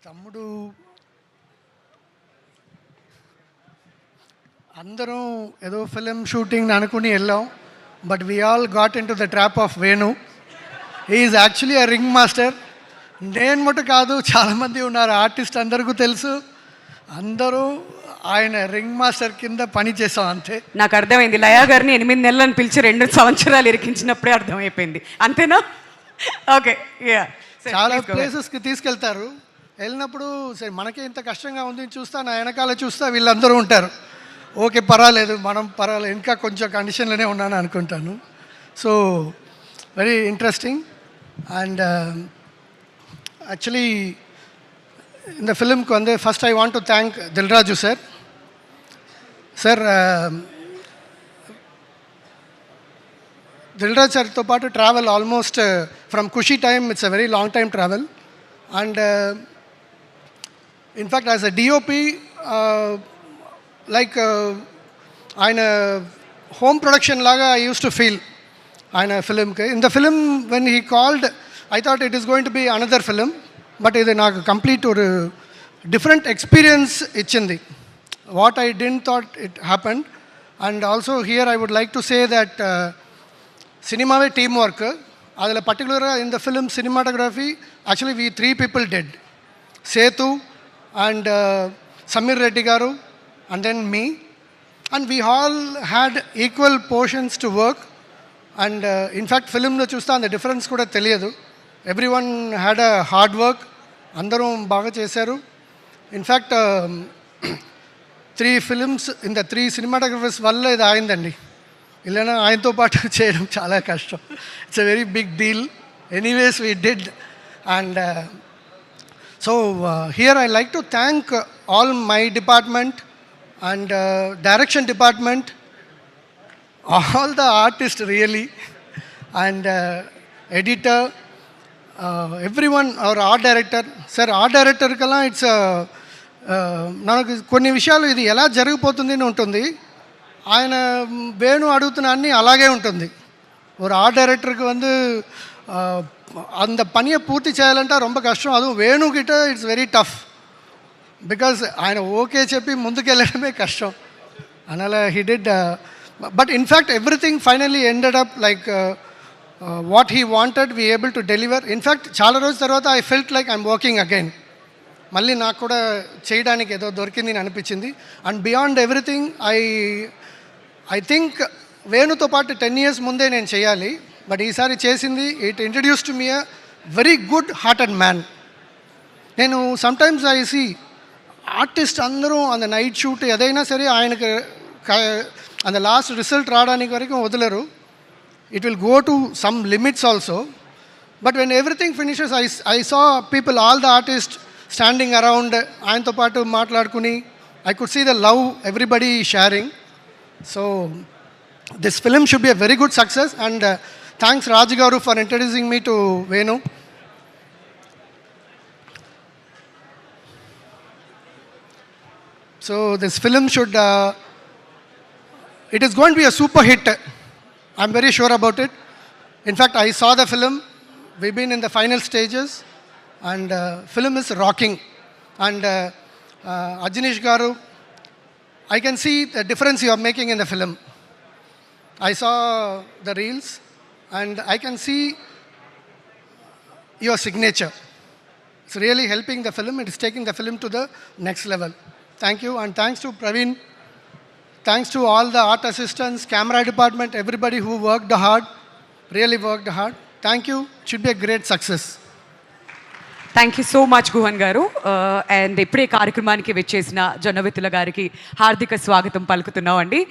తమ్ముడు అందరం ఏదో ఫిలిం షూటింగ్ అనుకుని వెళ్ళాం. But we all got in to the trap of Venu. Is actually a ring master. నేను మటు కాదు, చాలామంది ఉన్నారు ఆర్టిస్ట్, అందరికీ తెలుసు. అందరూ ఆయన రింగ్ మాస్టర్ కింద పని చేసాం అంతే. నాకు అర్థమైంది, లయా గారిని 8 నెలలను పిలిచి 2 సంవత్సరాలు ఇరికించినప్పుడే అర్థమైపోయింది. అంతేనా? ఓకే. చాలా ప్లేసెస్కి తీసుకెళ్తారు. వెళ్ళినప్పుడు సరే మనకే ఇంత కష్టంగా ఉంది చూస్తా, నా వెనకాల చూస్తా వీళ్ళందరూ ఉంటారు. ఓకే పర్వాలేదు, మనం పర్వాలేదు, ఇంకా కొంచెం కండిషన్లోనే ఉన్నాను అనుకుంటాను. So very interesting. And actually இந்த ஃபிலிம்க்கு வந்து first I want to thank Dil Raju sir. Dil Raj సార్తో పాటు travel almost from Kushi time, it's a very long time travel. And in fact as a DOP like ఆయన హోమ్ ప్రొడక్షన్ లాగా ఐ యూస్ టు ఫీల్ ఆయన ఫిలింకి. In the film when he called I thought it is going to be another film. But ఇది నాకు complete ఒక different experience ఇచ్చింది. What I didn't thought it happened. And also here I would like to say that సినిమావే team work. அதில் పర్టికులర్గా in the film cinematography actually we 3 people did. Sethu and Sameer Reddy గారు and then me. And we all had equal portions to work. And in fact ఫిలింలో చూస్తే అంత difference కూడా తెలియదు. Everyone had a hard work. అందరూ బాగా చేశారు. In fact 3 films in the 3 cinematographers వల్ల ఇది అయిందండి. ఇలా ఆయనతో పాటు చేయడం చాలా కష్టం. It's a very big deal. Anyways we did. And so here I like to thank all my department and direction department, all the artist really, and editor, everyone, our art director. Sir art director కల్లా it's నాకు కొన్ని విషయాలు ఇది ఎలా జరిగిపోతుంది అని ఉంటుంది. ఆయన వేణు అడుగుతున్న అన్నీ అలాగే ఉంటుంది. ஒரு ஆர்ட் டைரக்டருக்கு வந்து அந்த பணியை பூர்த்தி చేయాలంటే ரொம்ப కష్టం. அதுவும் వేణుకిட்ட ఇట్స్ వెరీ టఫ్. బికాజ్ ఆయన ఓకే చెప్పి ముందుకెళ్ళడమే కష్టం. அதனால் he did but in fact everything finally ended up like what he wanted, we able to deliver. In fact చాలా రోజుల తర్వాత I felt like I'm working again. మళ్ళీ నాకు కూడా చేయడానికి ఏదో దొరికింది అని అనిపించింది. And beyond everything I think వేణుతో పాటు 10 years ముందే నేను చేయాలి. బట్ ఈసారి చేసింది it introduce to me a very good hearted man. నేను సమ్టైమ్స్ ఐ సీ ఆర్టిస్ట్ అందరూ அந்த నైట్ షూట్ ఏదైనా సరే ఆయనకు அந்த లాస్ట్ రిజల్ట్ రావడానికి వరకు వదలరు. It will go to some limits also. But when everything finishes I saw people, all the artist standing around, ఆయనతో పాటు మాట్లాడుకుని I could see the love everybody sharing. So this film should be a very good success. And thanks Raju గారు for introducing me to Venu. So this film should it is going to be a super hit. I'm very sure about it. In fact, I saw the film. We've been in the final stages and film is rocking. And Ajinish garu, I can see the difference you are making in the film. I saw the reels and I can see your signature. It's really helping the film. It is taking the film to the next level. Thank you, and thanks to Praveen. Thanks to all the art assistants, camera department, everybody who worked hard, really worked hard. Thank you. It should be a great success. Thank you so much Guhan గారు. And ఇప్పుడే కార్యక్రమానికి వచ్చేసిన జొన్నవిత్తుల గారికి హార్దిక స్వాగతం పలుకుతున్నామండి.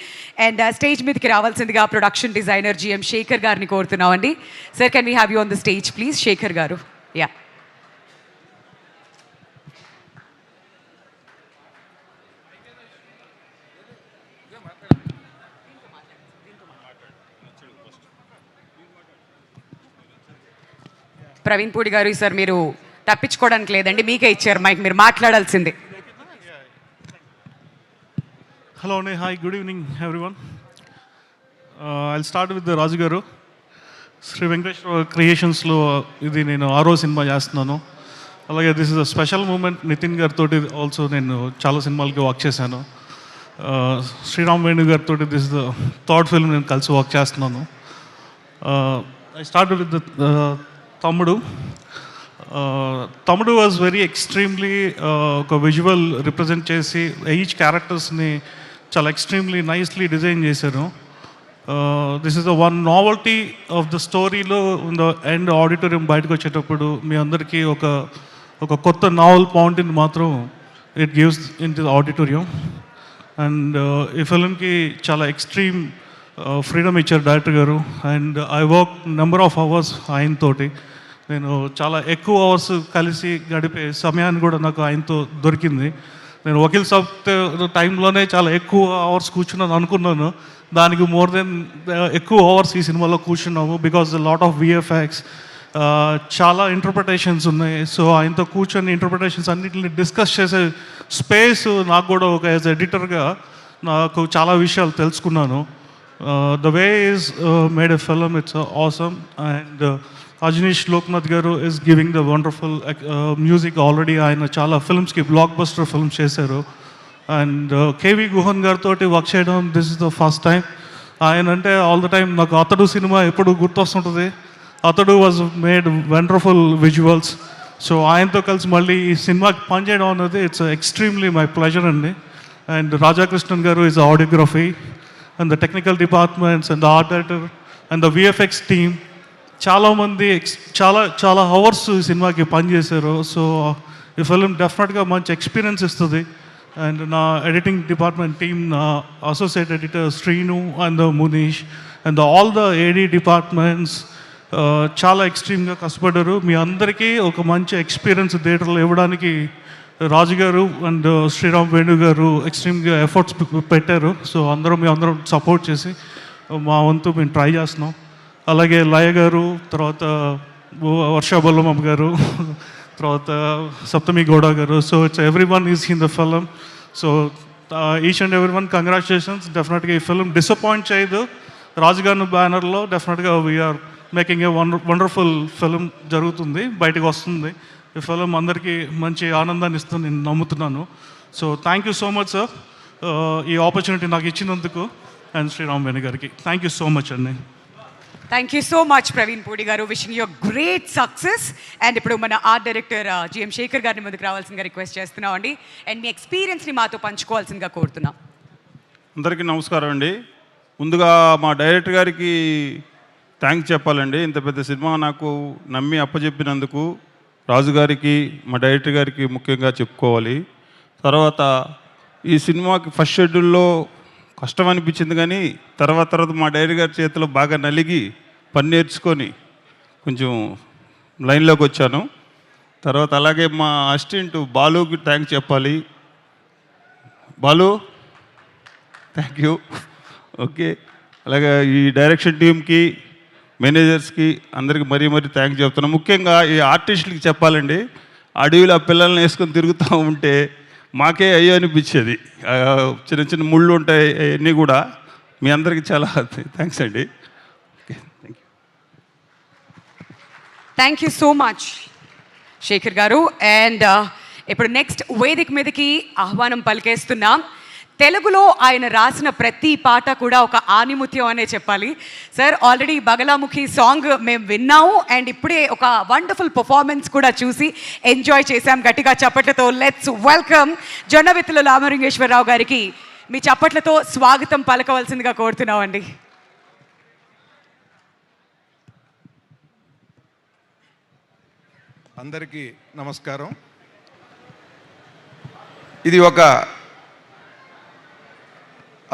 And stage మీదకి రావాల్సిందిగా production designer GM Shekhar గారిని కోరుతున్నామండి. Sir, can we have you on the stage please? Shekhar garu. Yeah. Praveen Pudi గారు, సార్ మీరు తప్పించుకోవడానికి లేదండి, మీకే ఇచ్చారు మైక్, మీరు మాట్లాడాల్సిందే. హలో అండి, hi, good evening everyone. I'll start with Raju garu. Shri Venkateswara క్రియేషన్స్లో ఇది నేను 6వ సినిమా చేస్తున్నాను. అలాగే this is a special moment. Nithin గారితో ఆల్సో నేను చాలా సినిమాలకి వర్క్ చేశాను. శ్రీరామ్ వేణు గారితో this is the third film నేను కలిసి వర్క్ చేస్తున్నాను. ఐ స్టార్ట్ విత్ తమ్ముడు. తమ్ముడు వాజ్ వెరీ ఎక్స్ట్రీమ్లీ ఒక విజువల్ రిప్రజెంట్ చేసి ఈచ్ క్యారెక్టర్స్ని చాలా ఎక్స్ట్రీమ్లీ నైస్లీ డిజైన్ చేశారు. This is the one novelty of the స్టోరీలో ద ఎండ్ ఆడిటోరియం బయటకు వచ్చేటప్పుడు మీ అందరికీ ఒక కొత్త నావల్ పాయింట్ని మాత్రం it gives in the auditorium. And ఈ ఫిల్మ్కి చాలా ఎక్స్ట్రీమ్ ఫ్రీడమ్ ఇచ్చారు డైరెక్టర్ గారు. And I work number of hours ఆయనతోటి. నేను చాలా ఎక్కువ అవర్స్ కలిసి గడిపే సమయాన్ని కూడా నాకు ఆయనతో దొరికింది. నేను వకీల్ సాబ్ టైంలోనే చాలా ఎక్కువ అవర్స్ కూర్చున్నాను అనుకున్నాను. దానికి మోర్ దెన్ ఎక్కువ అవర్స్ ఈ సినిమాలో కూర్చున్నాము. బికాజ్ లాట్ ఆఫ్ విఎఫ్ఎక్స్, చాలా ఇంటర్ప్రిటేషన్స్ ఉన్నాయి. సో ఆయనతో కూర్చొని ఇంటర్ప్రిటేషన్స్ అన్నింటిని డిస్కస్ చేసే స్పేస్ నాకు కూడా ఒక యాజ్ ఎడిటర్గా నాకు చాలా విషయాలు తెలుసుకున్నాను. The way is made a film, it's awesome. And Ajaneesh Loknath garu is giving the wonderful music. Already ఆయన చాలా ఫిల్మ్స్కి బ్లాక్ బస్టర్ ఫిల్మ్స్ చేశారు. అండ్ కేవీ గుహన్ గారితో వర్క్ చేయడం this is the first time. ఆయన అంటే ఆల్ ద టైమ్ నాకు అతడు సినిమా ఎప్పుడు గుర్తొస్తుంటుంది. అతడు was made wonderful visuals. So ఆయనతో కలిసి మళ్ళీ ఈ సినిమాకి పనిచేయడం అనేది ఇట్స్ ఎక్స్ట్రీమ్లీ మై ప్లెజర్ అండి. అండ్ రాధాకృష్ణన్ గారు is audiography and the technical departments and the art director and the VFX team చాలామంది చాలా అవర్స్ ఈ సినిమాకి పనిచేశారు. సో ఈ ఫిల్మ్ డెఫినెట్గా మంచి ఎక్స్పీరియన్స్ ఇస్తుంది. అండ్ నా ఎడిటింగ్ డిపార్ట్మెంట్ టీమ్, నా associate editor Srinu and Munish and all the AD departments చాలా ఎక్స్ట్రీమ్గా కష్టపడ్డారు. మీ అందరికీ ఒక మంచి ఎక్స్పీరియన్స్ థియేటర్లో ఇవ్వడానికి రాజు గారు అండ్ శ్రీరామ్ వేణు గారు ఎక్స్ట్రీమ్గా ఎఫర్ట్స్ పెట్టారు. సో మీ అందరం సపోర్ట్ చేసి మా వంతు మేము ట్రై చేస్తున్నాం. అలాగే లయ గారు, తర్వాత వర్షా బొల్లమ్మ గారు, తర్వాత సప్తమి గౌడ గారు. So it's every one is in the film. So each and every one congratulations. డెఫినెట్గా ఈ ఫిల్మ్ డిసప్పాయింట్ చేయదు. రాజుగారి బ్యానర్లో డెఫినెట్గా we are making a wonderful film జరుగుతుంది, బయటకు వస్తుంది. ఈ ఫిల్మ్ అందరికీ మంచి ఆనందాన్ని ఇస్తుంది నేను నమ్ముతున్నాను. So thank you so much sir, ఈ ఆపర్చునిటీ నాకు ఇచ్చినందుకు. అండ్ శ్రీరామ్ వేణు గారికి థ్యాంక్ యూ సో మచ్ అండి. Thank you so much Praveen Pudi garu. Wishing you great success. And ఇప్పుడు మన ఆర్ట్ డైరెక్టర్ జిఎం శేఖర్ గారిని ముందుకు రావాల్సిందిగా రిక్వెస్ట్ చేస్తున్నాం అండి. అండ్ మీ ఎక్స్పీరియన్స్ని మాతో పంచుకోవాల్సిందిగా కోరుతున్నాం. అందరికీ నమస్కారం అండి. ముందుగా మా డైరెక్టర్ గారికి థ్యాంక్స్ చెప్పాలండి. ఇంత పెద్ద సినిమా నాకు నమ్మి అప్పచెప్పినందుకు రాజు గారికి, మా డైరెక్టర్ గారికి ముఖ్యంగా చెప్పుకోవాలి. తర్వాత ఈ సినిమాకి ఫస్ట్ షెడ్యూల్లో కష్టం అనిపించింది, కానీ తర్వాత మా డైరెక్టర్ గారి చేతిలో బాగా నలిగి పని నేర్చుకొని కొంచెం లైన్లోకి వచ్చాను. తర్వాత అలాగే మా అసిస్టెంట్ బాలుకి థ్యాంక్స్ చెప్పాలి. Balu thank you. ఓకే, అలాగే ఈ డైరెక్షన్ టీమ్కి, మేనేజర్స్కి అందరికీ మరీ థ్యాంక్స్ చెప్తున్నాను. ముఖ్యంగా ఈ ఆర్టిస్టులకి చెప్పాలండి. అడవిలో ఆ పిల్లల్ని వేసుకొని తిరుగుతూ ఉంటే మాకే అయ్యో అనిపించేది. చిన్న ముళ్ళు ఉంటాయి, అన్నీ కూడా. మీ అందరికీ చాలా థ్యాంక్స్ అండి. Okay, thank you. Thank you so much Shekhar గారు. అండ్ ఇప్పుడు నెక్స్ట్ వేదిక మీదకి ఆహ్వానం పలికేస్తున్నాం. తెలుగులో ఆయన రాసిన ప్రతి పాట కూడా ఒక ఆనిముత్యం అనే చెప్పాలి. సార్ ఆల్రెడీ బగలాముఖి సాంగ్ మేము విన్నాము అండ్ ఇప్పుడే ఒక వండర్ఫుల్ పర్ఫార్మెన్స్ కూడా చూసి ఎంజాయ్ చేశాం. గట్టిగా చప్పట్లతో లెట్స్ వెల్కమ్ జొన్నవిత్తుల రామలింగేశ్వరరావు గారికి మీ చప్పట్లతో స్వాగతం పలకవలసిందిగా కోరుతున్నామండి. అందరికీ నమస్కారం. ఇది ఒక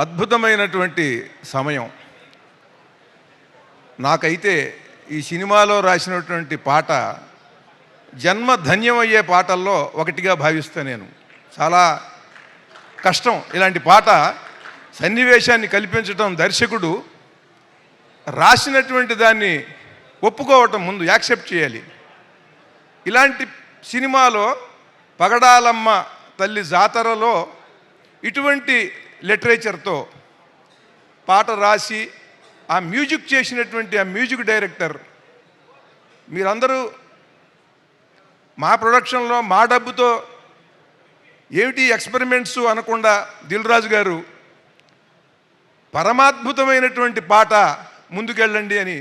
అద్భుతమైనటువంటి సమయం. నాకైతే ఈ సినిమాలో రాసినటువంటి పాట జన్మ ధన్యమయ్యే పాటల్లో ఒకటిగా భావిస్తా. నేను చాలా కష్టం ఇలాంటి పాట సన్నివేశాన్ని కల్పించడం. దర్శకుడు రాసినటువంటి దాన్ని ఒప్పుకోవటం, ముందు యాక్సెప్ట్ చేయాలి. ఇలాంటి సినిమాలో పగడాలమ్మ తల్లి జాతరలో ఇటువంటి లిటరేచర్తో పాట రాసి ఆ మ్యూజిక్ చేసినటువంటి ఆ మ్యూజిక్ డైరెక్టర్, మీరందరూ మా ప్రొడక్షన్లో మా డబ్బుతో ఏమిటి ఎక్స్పెరిమెంట్స్ అనకుండా దిల్ రాజు గారు పరమాద్భుతమైనటువంటి పాట ముందుకెళ్ళండి అని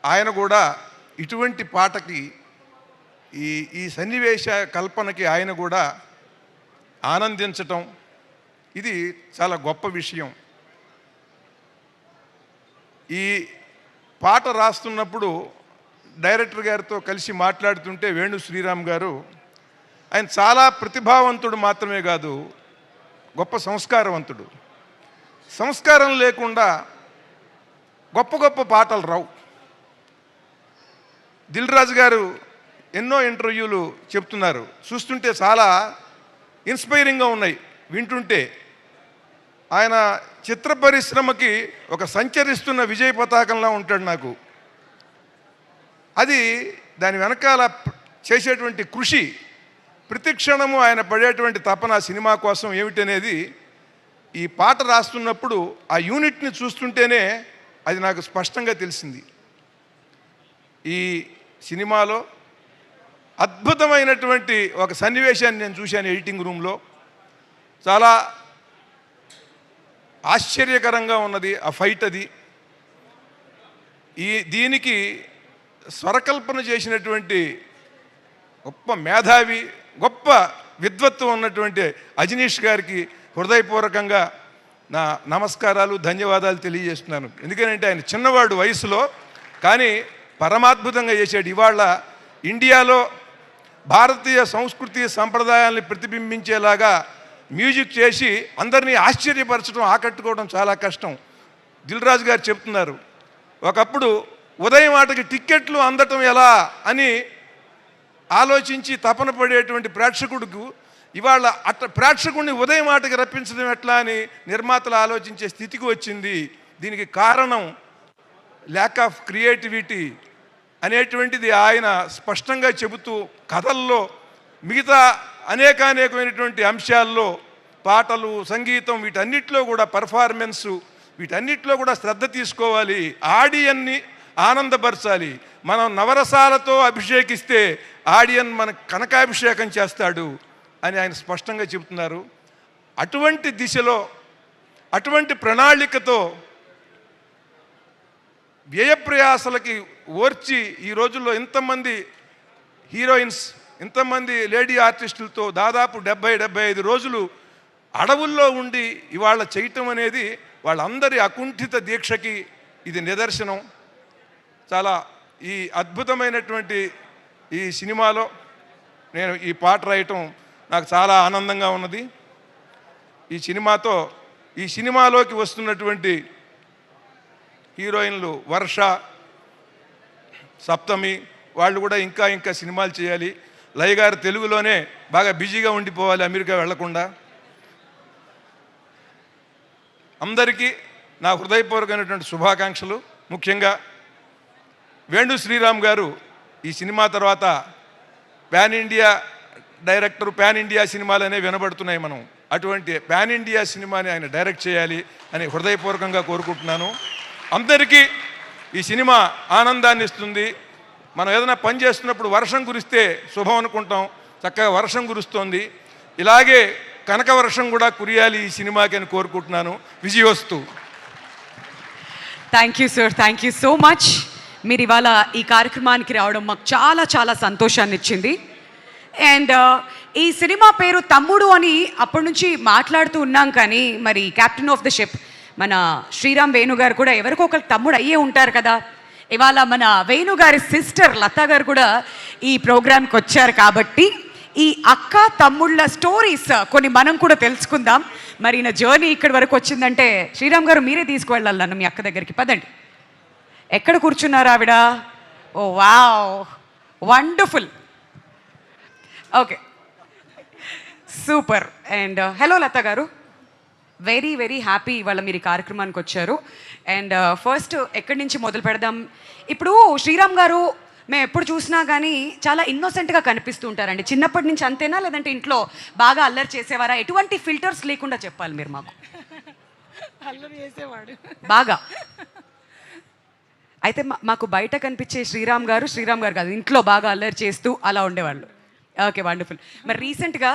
ఆయన కూడా ఇటువంటి పాటకి ఈ సన్నివేశ కల్పనకి ఆయన కూడా ఆనందించటం ఇది చాలా గొప్ప విషయం. ఈ పాట రాస్తున్నప్పుడు డైరెక్టర్ గారితో కలిసి మాట్లాడుతుంటే వేణు శ్రీరామ్ గారు ఆయన చాలా ప్రతిభావంతుడు మాత్రమే కాదు, గొప్ప సంస్కారవంతుడు. సంస్కారం లేకుండా గొప్ప గొప్ప పాటలు రావు. దిల్ రాజు గారు ఎన్నో ఇంటర్వ్యూలు చెప్తున్నారు, చూస్తుంటే చాలా ఇన్స్పైరింగ్గా ఉన్నాయి వింటుంటే. ఆయన చిత్ర పరిశ్రమకి ఒక సంచరిస్తున్న విజయ పతాకంలా ఉంటాడు నాకు. అది దాని వెనకాల చేసేటువంటి కృషి, ప్రతి క్షణము ఆయన పడేటువంటి తపన సినిమా కోసం ఏమిటనేది ఈ పాట రాస్తున్నప్పుడు ఆ యూనిట్ని చూస్తుంటేనే అది నాకు స్పష్టంగా తెలిసింది. ఈ సినిమాలో అద్భుతమైనటువంటి ఒక సన్నివేశాన్ని నేను చూశాను ఎడిటింగ్ రూమ్లో. చాలా ఆశ్చర్యకరంగా ఉన్నది ఆ ఫైట్. అది దీనికి స్వరకల్పన చేసినటువంటి గొప్ప మేధావి, గొప్ప విద్వత్వం ఉన్నటువంటి అజనీష్ గారికి హృదయపూర్వకంగా నా నమస్కారాలు, ధన్యవాదాలు తెలియజేస్తున్నాను. ఎందుకంటే ఆయన చిన్నవాడు వయసులో, కానీ పరమాద్భుతంగా చేశాడు. ఇవాళ ఇండియాలో భారతీయ సంస్కృతి సంప్రదాయాల్ని ప్రతిబింబించేలాగా మ్యూజిక్ చేసి అందరినీ ఆశ్చర్యపరచడం, ఆకట్టుకోవడం చాలా కష్టం. దిల్ రాజు గారు చెప్తున్నారు, ఒకప్పుడు ఉదయం ఆటకి టిక్కెట్లు అందటం ఎలా అని ఆలోచించి తపన పడేటువంటి ప్రేక్షకుడికి ఇవాళ ప్రేక్షకుడిని ఉదయం ఆటకి రప్పించడం ఎట్లా అని నిర్మాతలు ఆలోచించే స్థితికి వచ్చింది. దీనికి కారణం ల్యాక్ ఆఫ్ క్రియేటివిటీ అనేటువంటిది ఆయన స్పష్టంగా చెబుతూ, కథల్లో మిగతా అనేకమైనటువంటి అంశాల్లో పాటలు, సంగీతం, వీటన్నిటిలో కూడా పర్ఫార్మెన్సు, వీటన్నిటిలో కూడా శ్రద్ధ తీసుకోవాలి, ఆడియన్ని ఆనందపరచాలి. మనం నవరసాలతో అభిషేకిస్తే ఆడియన్ మన కనకాభిషేకం చేస్తాడు అని ఆయన స్పష్టంగా చెబుతున్నారు. అటువంటి దిశలో, అటువంటి ప్రణాళికతో వ్యయప్రయాసలకి ఓర్చి ఈ రోజుల్లో ఇంతమంది హీరోయిన్స్, ఇంతమంది లేడీ ఆర్టిస్టులతో దాదాపు 70-75 రోజులు అడవుల్లో ఉండి ఇవాళ చేయటం అనేది వాళ్ళందరి అకుంఠిత దీక్షకి ఇది నిదర్శనం. చాలా ఈ అద్భుతమైనటువంటి ఈ సినిమాలో నేను ఈ పాట రాయటం నాకు చాలా ఆనందంగా ఉన్నది. ఈ సినిమాలోకి వస్తున్నటువంటి హీరోయిన్లు వర్ష, సప్తమి, వాళ్ళు కూడా ఇంకా సినిమాలు చేయాలి. లయ గారు తెలుగులోనే బాగా బిజీగా ఉండిపోవాలి, అమెరికా వెళ్లకుండా. అందరికీ నా హృదయపూర్వకమైనటువంటి శుభాకాంక్షలు. ముఖ్యంగా వేణు శ్రీరామ్ గారు ఈ సినిమా తర్వాత pan India director, pan India సినిమాలనే వినబడుతున్నాయి. మనం అటువంటి పాన్ ఇండియా సినిమాని ఆయన డైరెక్ట్ చేయాలి అని హృదయపూర్వకంగా కోరుకుంటున్నాను. అందరికీ ఈ సినిమా ఆనందాన్ని ఇస్తుంది. మనం ఏదైనా పని చేస్తున్నప్పుడు వర్షం కురిస్తే శుభం అనుకుంటాం, చక్కగా వర్షం కురుస్తోంది. ఇలాగే కనక వర్షం కూడా కురియాలి ఈ సినిమాకి అని కోరుకుంటున్నాను. విజయోస్తు. Thank you sir, thank you so much. మీరు ఇవాళ ఈ కార్యక్రమానికి రావడం మాకు చాలా చాలా సంతోషాన్ని ఇచ్చింది. అండ్ ఈ సినిమా పేరు తమ్ముడు అని అప్పటి నుంచి మాట్లాడుతూ ఉన్నాం, కానీ మరి కెప్టెన్ ఆఫ్ ద షిప్ మన శ్రీరామ్ వేణు గారు కూడా ఎవరికో ఒకరు తమ్ముడు అయ్యే ఉంటారు కదా. ఇవాళ మన వేణు గారి సిస్టర్ లతా గారు కూడా ఈ ప్రోగ్రామ్కి వచ్చారు కాబట్టి ఈ అక్క తమ్ముళ్ళ స్టోరీస్ కొన్ని మనం కూడా తెలుసుకుందాం. మరి నా జర్నీ ఇక్కడి వరకు వచ్చిందంటే శ్రీరామ్ గారు మీరే తీసుకువెళ్ళాలి నన్ను మీ అక్క దగ్గరికి. పదండి. ఎక్కడ కూర్చున్నారు ఆవిడ? Oh wow, wonderful. Okay, super. And hello Lata garu, very very happy ఇవాళ మీరు ఈ కార్యక్రమానికి వచ్చారు. అండ్ ఫస్ట్ ఎక్కడి నుంచి మొదలు పెడదాం? ఇప్పుడు శ్రీరామ్ గారు మేము ఎప్పుడు చూసినా కానీ చాలా ఇన్నోసెంట్గా కనిపిస్తూ ఉంటారండి. చిన్నప్పటి నుంచి అంతేనా, లేదంటే ఇంట్లో బాగా అల్లరి చేసేవారా? ఎటువంటి ఫిల్టర్స్ లేకుండా చెప్పాలి మీరు మాకు. అల్లరి చేసేవాడు బాగా. అయితే మాకు బయట కనిపించే శ్రీరామ్ గారు కాదు, ఇంట్లో బాగా అల్లరి చేస్తూ అలా ఉండేవాళ్ళు. Okay, wonderful. మరి రీసెంట్గా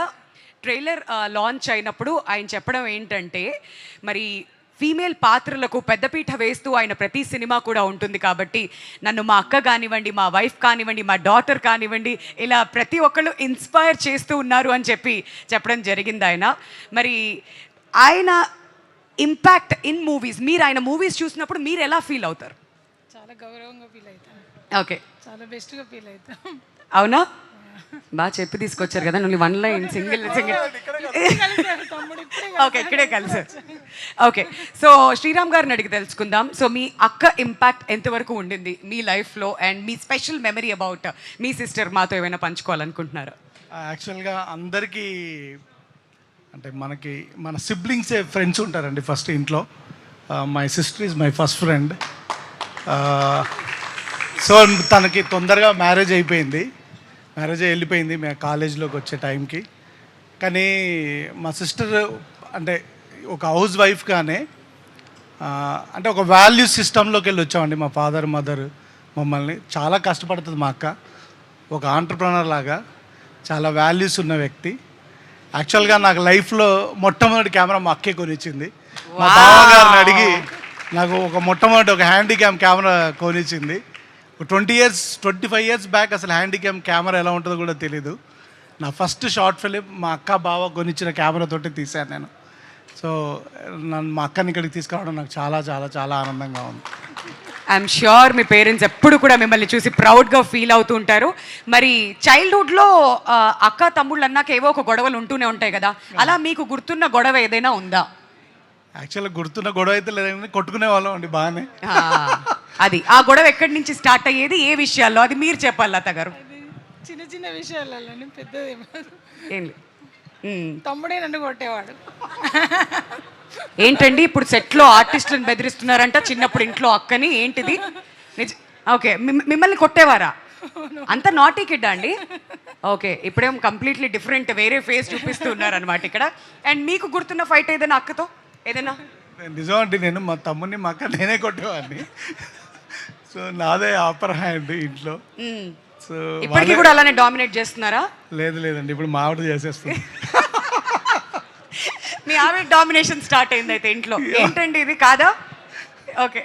ట్రైలర్ లాంచ్ అయినప్పుడు ఆయన చెప్పడం ఏంటంటే, మరి ఫీమేల్ పాత్రలకు పెద్దపీట వేస్తూ ఆయన ప్రతి సినిమా కూడా ఉంటుంది కాబట్టి నన్ను మా అక్క కానివ్వండి, మా వైఫ్ కానివ్వండి, మా డాటర్ కానివ్వండి, ఇలా ప్రతి ఒక్కళ్ళు ఇన్స్పైర్ చేస్తూ ఉన్నారు అని చెప్పడం జరిగింది ఆయన. మరి ఆయన ఇంపాక్ట్ ఇన్ మూవీస్, మీరు ఆయన మూవీస్ చూసినప్పుడు మీరు ఎలా ఫీల్ అవుతారు? చాలా గౌరవంగా ఫీల్ అవుతాను. ఓకే, చాలా బెస్ట్గా ఫీల్ అవుతాం. అవునా? బాగా చెప్పి తీసుకొచ్చారు కదా, నువ్వు 1 లైన్ సింగిల్ ఓకే, ఇక్కడే కలిసారు. ఓకే, సో శ్రీరామ్ గారిని అడిగి తెలుసుకుందాం. సో మీ అక్క ఇంపాక్ట్ ఎంతవరకు ఉండింది మీ లైఫ్లో, and me special memory about me sister మాతో ఏమైనా పంచుకోవాలనుకుంటున్నారా? యాక్చువల్గా అందరికీ అంటే మన సిబ్లింగ్సే ఫ్రెండ్స్ ఉంటారండి ఫస్ట్ ఇంట్లో. My sister is my first friend. So తనకి తొందరగా మ్యారేజ్ వెళ్ళిపోయింది మేము కాలేజ్లోకి వచ్చే టైంకి. కానీ మా సిస్టర్ అంటే ఒక హౌస్ వైఫ్గానే అంటే ఒక వాల్యూ సిస్టంలోకి వెళ్ళి వచ్చామండి. మా ఫాదర్ మదర్ మమ్మల్ని చాలా కష్టపడుతుంది మా అక్క. ఒక ఆంటర్ప్రనర్ లాగా చాలా వాల్యూస్ ఉన్న వ్యక్తి. యాక్చువల్గా నాకు లైఫ్లో మొట్టమొదటి కెమెరా మా అక్కే కొనిచ్చింది. మా బావగారిని అడిగి నాకు మొట్టమొదటి ఒక హ్యాండీక్యామ్ కెమెరా కొనిచ్చింది. 25 ఇయర్స్ బ్యాక్ అసలు హ్యాండీక్యామ్ కెమెరా ఎలా ఉంటుందో కూడా తెలీదు. నా ఫస్ట్ షార్ట్ ఫిలిం మా అక్క బావ కొనిచ్చిన కెమెరాతోటి తీశాను నేను. సో మా అక్కని ఇక్కడికి తీసుకురావడం నాకు చాలా చాలా చాలా ఆనందంగా ఉంది. ఐఎమ్ ష్యూర్ మీ పేరెంట్స్ ఎప్పుడు కూడా మిమ్మల్ని చూసి ప్రౌడ్గా ఫీల్ అవుతూ ఉంటారు. మరి చైల్డ్హుడ్లో అక్క తమ్ముళ్ళు అన్నాక ఏవో ఒక గొడవలు ఉంటూనే ఉంటాయి కదా, అలా మీకు గుర్తున్న గొడవ ఏదైనా ఉందా? యాక్చువల్గా గుర్తున్న గొడవ అయితే లేదండి, కొట్టుకునే వాళ్ళం అండి బాగానే. అది ఆ గొడవ ఎక్కడి నుంచి స్టార్ట్ అయ్యేది, ఏ విషయాల్లో, అది మీరు చెప్పాలి లత గారు. చిన్న చిన్న విషయాలలో పెద్దది ఏం లేదు. తమ్ముడే నన్ను కొట్టేవాడు. ఏంటండి ఇప్పుడు సెట్లో ఆర్టిస్టులను బెదిరిస్తున్నారంట, చిన్నప్పుడు ఇంట్లో అక్కని, ఏంటిది? ఓకే, మిమ్మల్ని కొట్టేవారా? అంత నాటీ కిడ్డా అండి? ఓకే, ఇప్పుడేం కంప్లీట్లీ డిఫరెంట్ వేరే ఫేస్ చూపిస్తూ ఉన్నారనమాట ఇక్కడ. అండ్ మీకు గుర్తున్న ఫైట్ ఏదైనా అక్కతో ఏదైనా? నిజం అంటే నేను మా తమ్ముడిని మా అక్క నేనే కొట్టేవాడిని. సో నాదే ఆపర్ హ్యాండ్ ఇంట్లో. సో ఇప్పటికీ కూడా అలానే డామినేట్ చేస్తున్నారా? లేదండి, ఇప్పుడు మా ఆవిడ చేసేస్తుంది. మీ ఆవిడ డామినేషన్ స్టార్ట్ అయింది అయితే ఇంట్లో. ఏంటండి ఇది కాదా? ఓకే,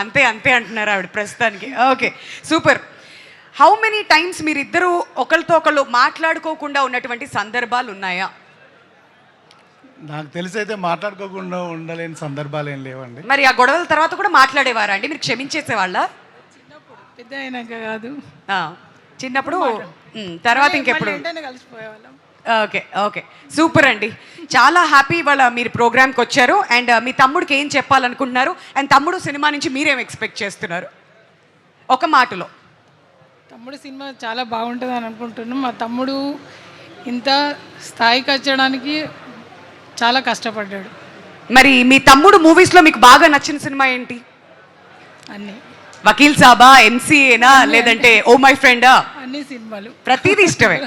అంతే అంటున్నారు ఆవిడ ప్రస్తుతానికి. Okay, super. How many times మీరిద్దరూ ఒకరితో ఒకళ్ళు మాట్లాడుకోకుండా ఉన్నటువంటి సందర్భాలు ఉన్నాయా? నాకు తెలిసి అయితే మాట్లాడుకోకుండా ఉండలేని సందర్భాలు ఏం లేవండి. మరి ఆ గొడవల తర్వాత కూడా మాట్లాడేవారా అండి? మీరు క్షమించేసేవాళ్ళ? పెద్ద అయినాక కాదు, చిన్నప్పుడు. తర్వాత ఇంకెప్పుడు? కలిసిపోయేవాళ్ళం. ఓకే, సూపర్ అండి. చాలా హ్యాపీ ఇవాళ మీరు ప్రోగ్రామ్కి వచ్చారు. అండ్ మీ తమ్ముడికి ఏం చెప్పాలనుకుంటున్నారు, అండ్ తమ్ముడు సినిమా నుంచి మీరేం ఎక్స్పెక్ట్ చేస్తున్నారు ఒక మాటలో? తమ్ముడు సినిమా చాలా బాగుంటుంది అని అనుకుంటున్నాం. మా తమ్ముడు ఇంత స్థాయికి వచ్చడానికి చాలా కష్టపడ్డాడు. మరి మీ తమ్ముడు మూవీస్లో మీకు బాగా నచ్చిన సినిమా ఏంటి? అన్నీ. వకీల్ సాబా, ఎంసీఏనా, లేదంటే ఓ మై ఫ్రెండా? అన్ని సినిమాలు, ప్రతిదీ ఇష్టమే.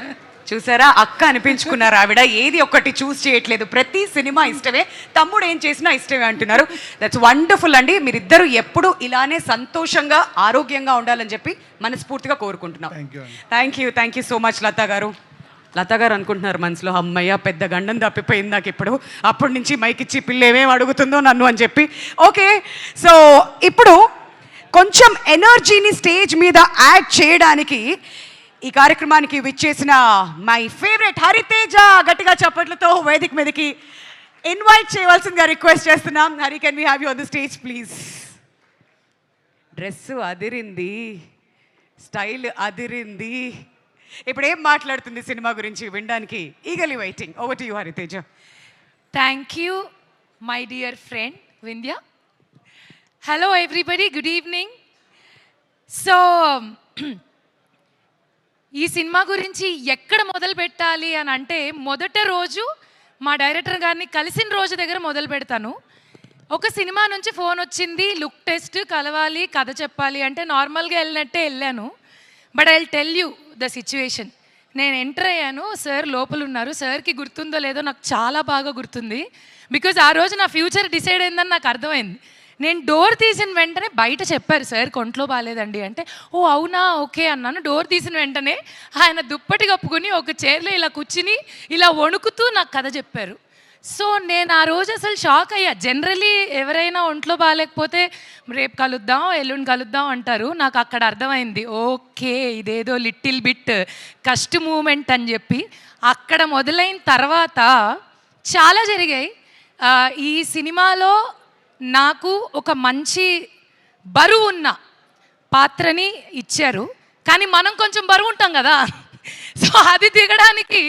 చూసారా, అక్క అనిపించుకున్నారు ఆవిడ. ఏది ఒక్కటి చూస్ చేయట్లేదు, ప్రతి సినిమా ఇష్టమే, తమ్ముడు ఏం చేసినా ఇష్టమే అంటున్నారు. దట్స్ వండర్ఫుల్ అండి. మీరిద్దరూ ఎప్పుడు ఇలానే సంతోషంగా ఆరోగ్యంగా ఉండాలని చెప్పి మనస్ఫూర్తిగా కోరుకుంటున్నాం. Thank you so much Latha గారు అనుకుంటున్నారు మనసులో, అమ్మయ్య పెద్ద గండం తప్పిపోయింది నాకు ఇప్పుడు, అప్పటి నుంచి మైక్ ఇచ్చి పిల్ల ఏమేమి అడుగుతుందో నన్ను అని చెప్పి. ఓకే, సో ఇప్పుడు కొంచెం ఎనర్జీని స్టేజ్ మీద యాడ్ చేయడానికి ఈ కార్యక్రమానికి విచ్చేసిన మై ఫేవరెట్ హరితేజ గట్టిగా చప్పట్లతో వేదిక మీదకి ఇన్వైట్ చేయవలసిందిగా రిక్వెస్ట్ చేస్తున్నాం. Hari, can we have you on the stage please? Dress Adirindi, style అదిరింది. ఇప్పుడు ఏం మాట్లాడుతుంది సినిమా గురించి వినడానికి ఈగలీ waiting. Over to you Hariteja. Thank you my dear friend Vindhya. Hello everybody, good evening. So ఈ సినిమా గురించి ఎక్కడ మొదలు పెట్టాలి అని అంటే, మొదట రోజు మా డైరెక్టర్ గారిని కలిసిన రోజు దగ్గర మొదలు పెడతాను. ఒక సినిమా నుంచి ఫోన్ వచ్చింది, లుక్ టెస్ట్, కలవాలి, కథ చెప్పాలి అంటే నార్మల్గా వెళ్ళినట్టే వెళ్ళాను. But I will tell you the situation. నేను ఎంటర్ అయ్యాను, సార్ లోపల ఉన్నారు. సార్కి గుర్తుందో లేదో నాకు చాలా బాగా గుర్తుంది. బికాజ్ ఆ రోజు నా ఫ్యూచర్ డిసైడ్ అయిందని నాకు అర్థమైంది. నేను డోర్ తీసిన వెంటనే బయట చెప్పారు సార్ కొంట్లో బాగాలేదండి అంటే, ఓ అవునా ఓకే అన్నాను. డోర్ తీసిన వెంటనే ఆయన దుప్పటి కప్పుకుని ఒక చైర్లో ఇలా కూర్చుని ఇలా వణుకుతూ నాకు కథ చెప్పారు. సో నేను ఆ రోజు అసలు షాక్ అయ్యా. జనరలీ ఎవరైనా ఒంట్లో బాగాలేకపోతే రేపు కలుద్దాం ఎల్లుండి కలుద్దాం అంటారు. నాకు అక్కడ అర్థమైంది, ఓకే ఇదేదో లిటిల్ బిట్ కష్ట మూమెంట్ అని చెప్పి. అక్కడ మొదలైన తర్వాత చాలా జరిగాయి. ఈ సినిమాలో నాకు ఒక మంచి బరువు ఉన్న పాత్రని ఇచ్చారు, కానీ మనం కొంచెం బరువు ఉంటాం కదా. సో అది దిగడానికి